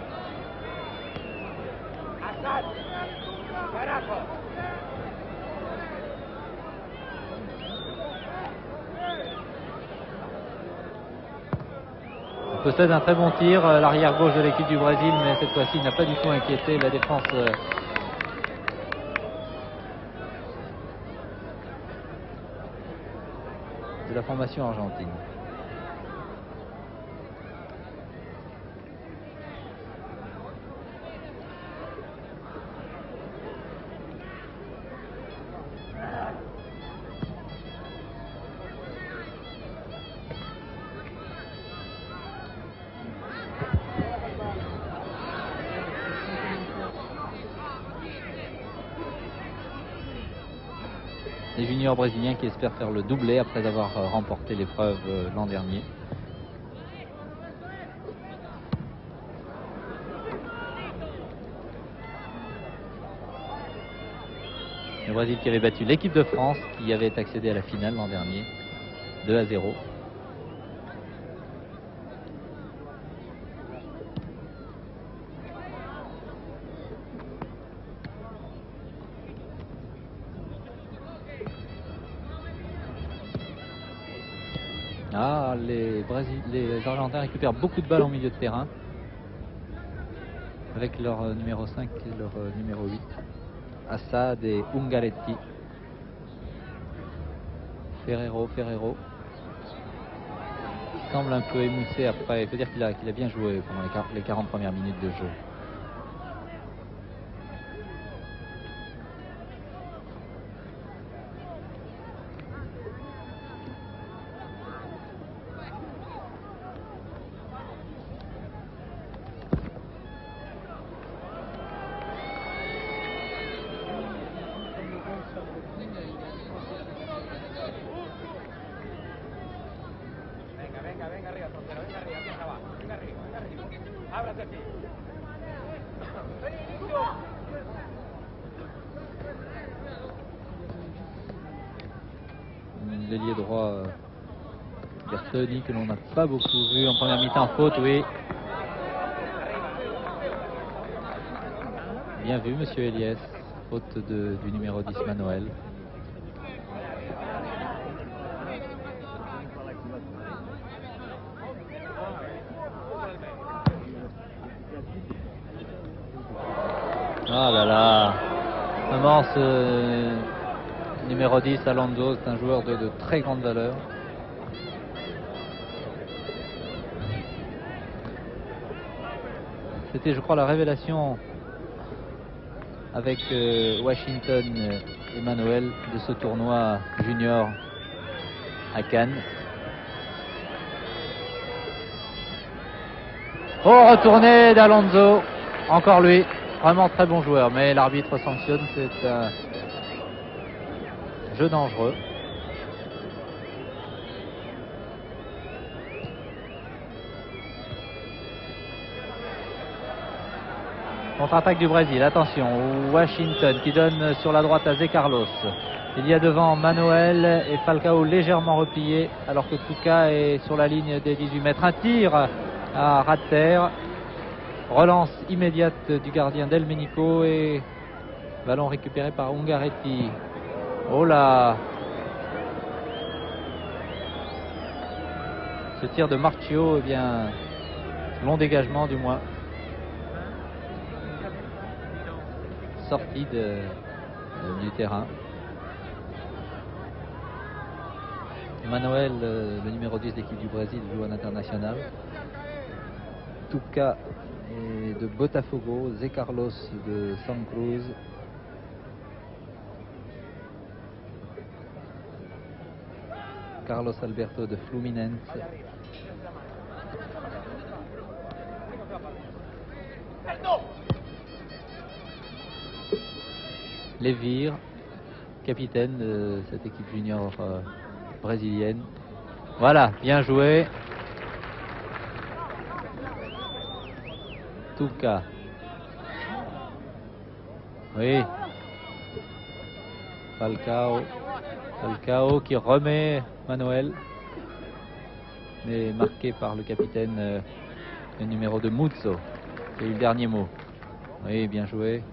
On possède un très bon tir, l'arrière gauche de l'équipe du Brésil, mais cette fois-ci il n'a pas du tout inquiété la défense de la formation argentine. Les juniors brésiliens qui espèrent faire le doublé après avoir remporté l'épreuve l'an dernier. Le Brésil qui avait battu l'équipe de France qui avait accédé à la finale l'an dernier, 2-0. Ah, les Argentins récupèrent beaucoup de balles en milieu de terrain avec leur numéro 5 et leur numéro 8, Assad et Ungaretti. Ferrero qui semble un peu émoussé après. Il faut dire qu'il a bien joué pendant les 40 premières minutes de jeu. L'ailier droit Bertoni que l'on n'a pas beaucoup vu en première mi-temps. Faute, oui. Bien vu, monsieur Eliès. Faute du numéro 10, Manuel. Ah là là. Vraiment, ce numéro 10, Alonso, c'est un joueur de très grande valeur. C'était, je crois, la révélation avec Washington et Manuel de ce tournoi junior à Cannes. Oh, retourné d'Alonso, encore lui, vraiment très bon joueur, mais l'arbitre sanctionne, c'est un jeu dangereux. Contre-attaque du Brésil, attention, Washington qui donne sur la droite à Zé Carlos. Il y a devant Manuel et Falcao légèrement repliés, alors que Tuca est sur la ligne des 18 mètres. Un tir à ras de terre, relance immédiate du gardien Delmenico et ballon récupéré par Ungaretti. Oh là! Ce tir de Marchio, eh bien, long dégagement du moins. Sortie du terrain. Manuel, le numéro 10 d'équipe du Brésil, joue en international. Tuca est de Botafogo, Zé Carlos de Santa Cruz. Carlos Alberto de Fluminense. Levir, capitaine de cette équipe junior brésilienne. Voilà, bien joué. Tuca. Oui. Falcao qui remet Manuel. Mais marqué par le capitaine, le numéro de Muzzo, qui a eu le dernier mot. Oui, bien joué.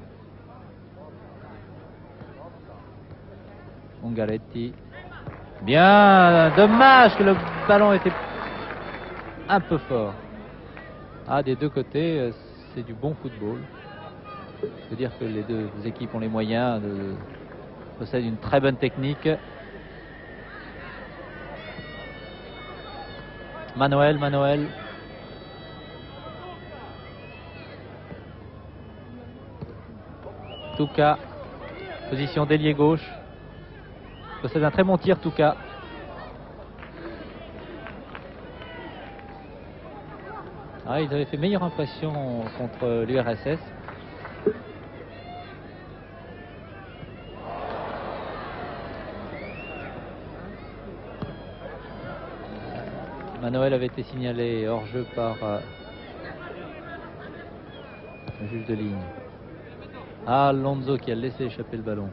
Ungaretti. Bien, dommage que le ballon était un peu fort. Ah, des deux côtés, c'est du bon football. Je veux dire que les deux équipes ont les moyens, possèdent une très bonne technique. Manuel. Tuca, position d'ailier gauche. Possède un très bon tir, Tuca. Ah, ils avaient fait meilleure impression contre l'URSS. Manuel avait été signalé hors jeu par le juge de ligne. Ah, Alonso qui a laissé échapper le ballon.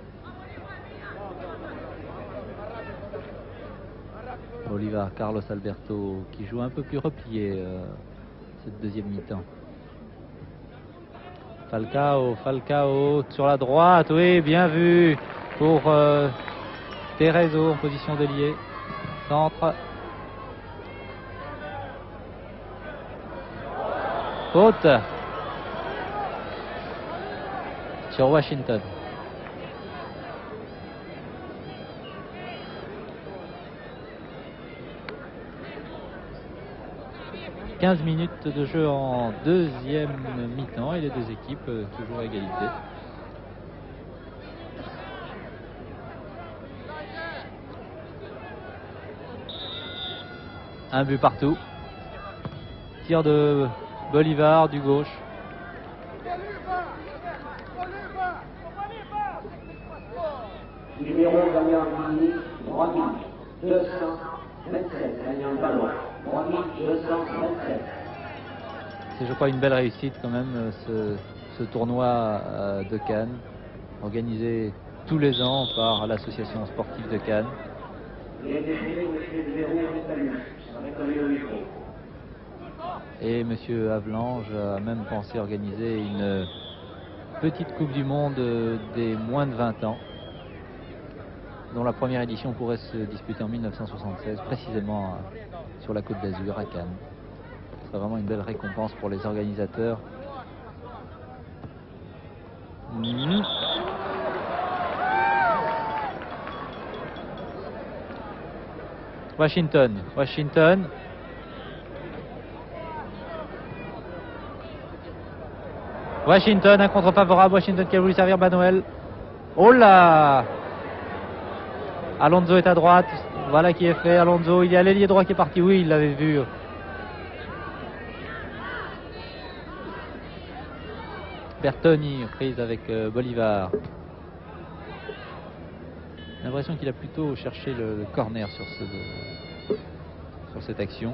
Oliva, Carlos Alberto qui joue un peu plus replié cette deuxième mi-temps. Falcao sur la droite, oui, bien vu pour Terezo en position d'ailier. Centre. Faute sur Washington. « 15 minutes de jeu en deuxième mi-temps et les deux équipes toujours à égalité. Un but partout. Tir de Bolivar du gauche. Numéro gagnant 3227, gagnant le ballon 3227. C'est, je crois, une belle réussite quand même, ce tournoi de Cannes, organisé tous les ans par l'association sportive de Cannes. Et M. Havelange a même pensé organiser une petite Coupe du Monde des moins de 20 ans, dont la première édition pourrait se disputer en 1976, précisément sur la Côte d'Azur, à Cannes. Ce serait vraiment une belle récompense pour les organisateurs. Washington, un contre favorable. Washington qui a voulu servir Manuel. Oh là! Alonso est à droite. Voilà qui est fait. Alonso, il y a l'ailier droit qui est parti. Oui, il l'avait vu. Bertoni prise avec Bolivar. J'ai l'impression qu'il a plutôt cherché le corner sur cette action.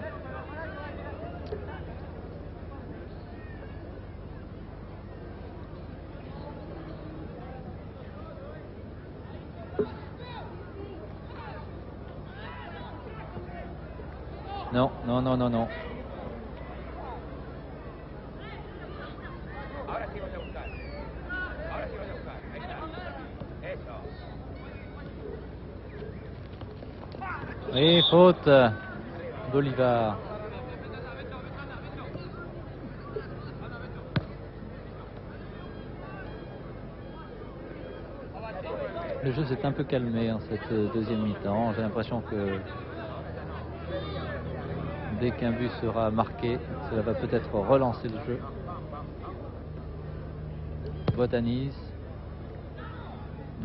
Non. Et faute, Bolivar. Le jeu s'est un peu calmé en cette deuxième mi-temps. J'ai l'impression que dès qu'un but sera marqué, cela va peut-être relancer le jeu. Botanis.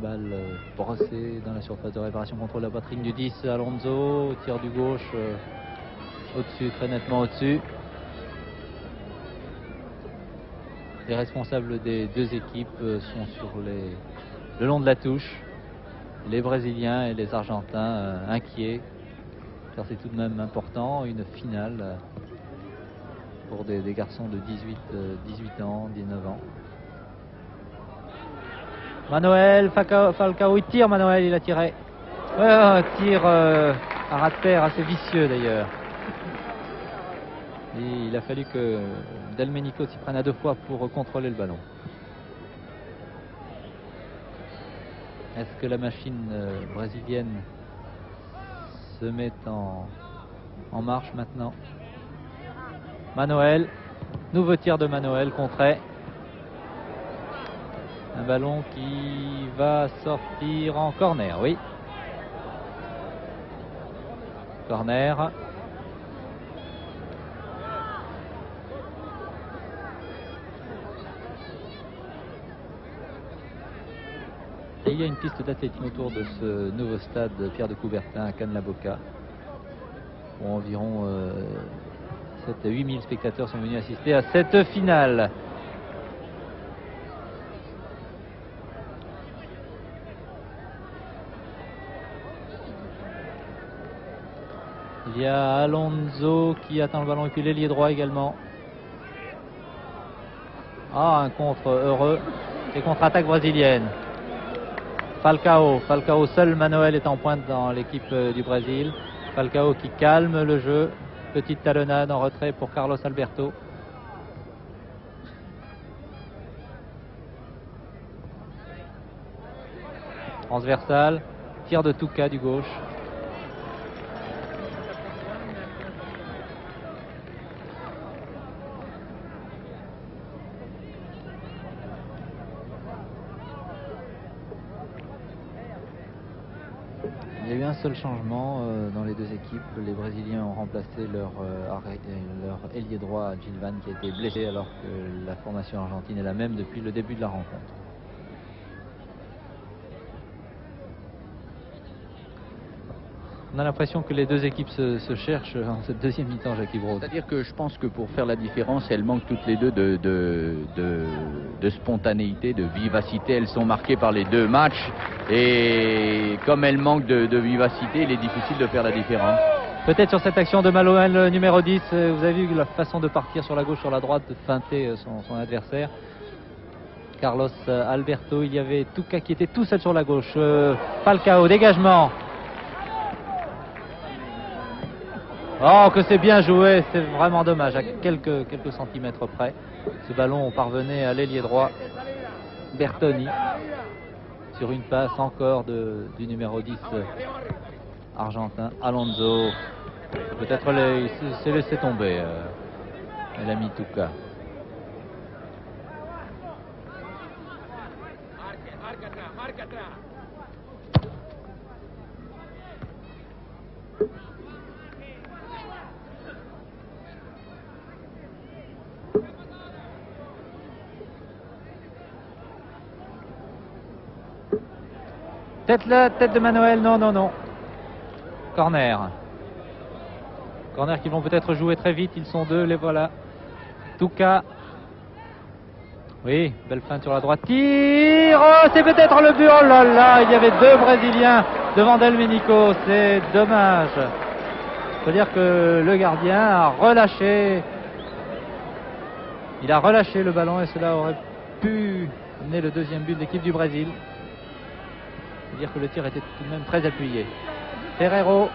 Balle brossée dans la surface de réparation, contrôle la poitrine du 10. Alonso, tir du gauche, au-dessus, très nettement au-dessus. Les responsables des deux équipes sont le long de la touche. Les Brésiliens et les Argentins inquiets, car c'est tout de même important, une finale pour des garçons de 18 ans, 19 ans. Manuel, Falcao, il tire. Manuel, il a tiré. Tir à ras de terre, assez vicieux d'ailleurs. Et il a fallu que Delmenico s'y prenne à deux fois pour contrôler le ballon. Est-ce que la machine brésilienne se met en marche maintenant? Manuel, nouveau tir de Manuel, contré. Un ballon qui va sortir en corner, oui. Corner. Et il y a une piste d'athlétisme autour de ce nouveau stade Pierre de Coubertin à Cannes-la-Boca, où environ 7 à 8 000 spectateurs sont venus assister à cette finale. Il y a Alonso qui attend le ballon et puis l'ailier droit également. Un contre heureux et contre-attaque brésilienne. Falcao seul. Manuel est en pointe dans l'équipe du Brésil. Falcao qui calme le jeu. Petite talonnade en retrait pour Carlos Alberto. Transversal. Tir de Tuca du gauche. Il y a eu un seul changement dans les deux équipes. Les Brésiliens ont remplacé leur ailier droit Gilvan, qui a été blessé, alors que la formation argentine est la même depuis le début de la rencontre. On a l'impression que les deux équipes se cherchent en cette deuxième mi-temps, Jackie Brault. C'est-à-dire que je pense que pour faire la différence, elles manquent toutes les deux de spontanéité, de vivacité. Elles sont marquées par les deux matchs et comme elles manquent de vivacité, il est difficile de faire la différence. Peut-être sur cette action de Manoel numéro 10, vous avez vu la façon de partir sur la gauche, sur la droite, de feinter son adversaire. Carlos Alberto, il y avait Tuca qui était tout seul sur la gauche. Falcao, dégagement. Oh, que c'est bien joué, c'est vraiment dommage, à quelques centimètres près. Ce ballon parvenait à l'ailier droit, Bertoni, sur une passe encore du numéro 10 argentin, Alonso. Peut-être il s'est laissé tomber, l'ami Tuca. Tête de Manoel, non. Corner. Corner qui vont peut-être jouer très vite, ils sont deux, les voilà. Tuca. Oui, belle feinte sur la droite. Tire. Oh, c'est peut-être le but. Oh là là, il y avait deux Brésiliens devant Delmenico. C'est dommage. Il faut dire que le gardien a relâché. Il a relâché le ballon et cela aurait pu amener le deuxième but de l'équipe du Brésil. Il faut dire que le tir était tout de même très appuyé. Ferreiro.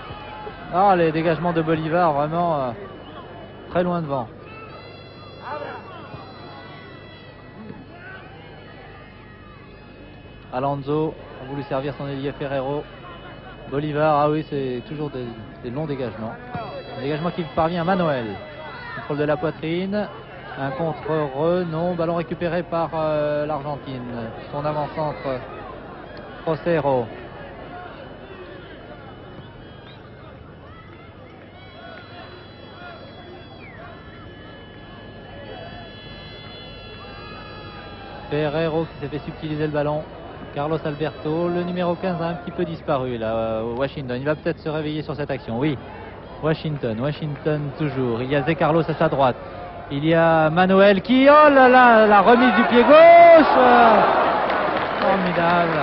Ah, les dégagements de Bolivar, vraiment très loin devant. Alonso a voulu servir son ailier Ferreiro. Bolivar, ah oui, c'est toujours des longs dégagements. Un dégagement qui parvient à Manoel. Contrôle de la poitrine. Un contre-re, non. Ballon récupéré par l'Argentine. Son avant-centre, Rosero. Ferreiro qui s'est fait subtiliser le ballon. Carlos Alberto, le numéro 15 a un petit peu disparu là, Washington. Il va peut-être se réveiller sur cette action, oui. Washington toujours. Il y a Zé Carlos à sa droite. Il y a Manoel qui, oh là là, la remise du pied gauche. Formidable.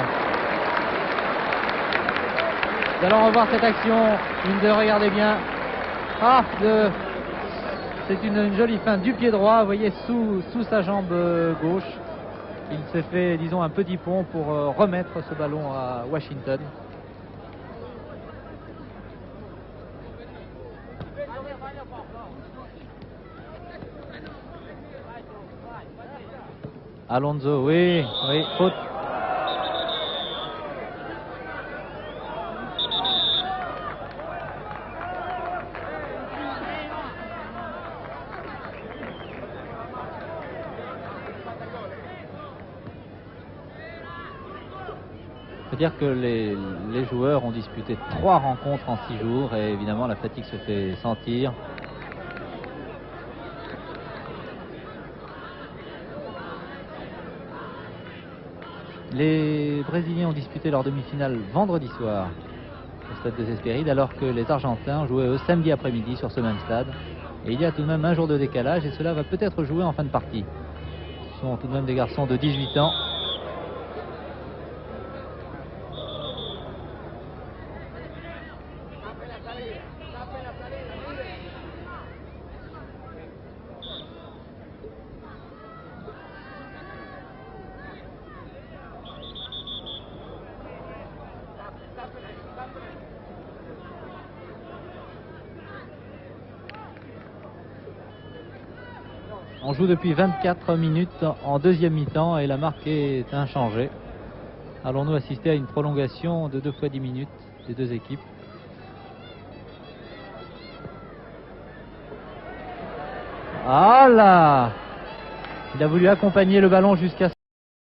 Nous allons revoir cette action. Regardez bien. C'est une jolie feinte du pied droit, vous voyez, sous sa jambe gauche. Il s'est fait, disons, un petit pont pour remettre ce ballon à Washington. Alonso, oui, faute. Il faut dire que les joueurs ont disputé 3 rencontres en 6 jours et évidemment la fatigue se fait sentir. Les Brésiliens ont disputé leur demi-finale vendredi soir au stade des Hespérides, alors que les Argentins jouaient eux samedi après-midi sur ce même stade. Et il y a tout de même un jour de décalage et cela va peut-être jouer en fin de partie. Ce sont tout de même des garçons de 18 ans. On joue depuis 24 minutes en deuxième mi-temps et la marque est inchangée. Allons-nous assister à une prolongation de 2 fois 10 minutes des deux équipes? Ah là! Il a voulu accompagner le ballon jusqu'à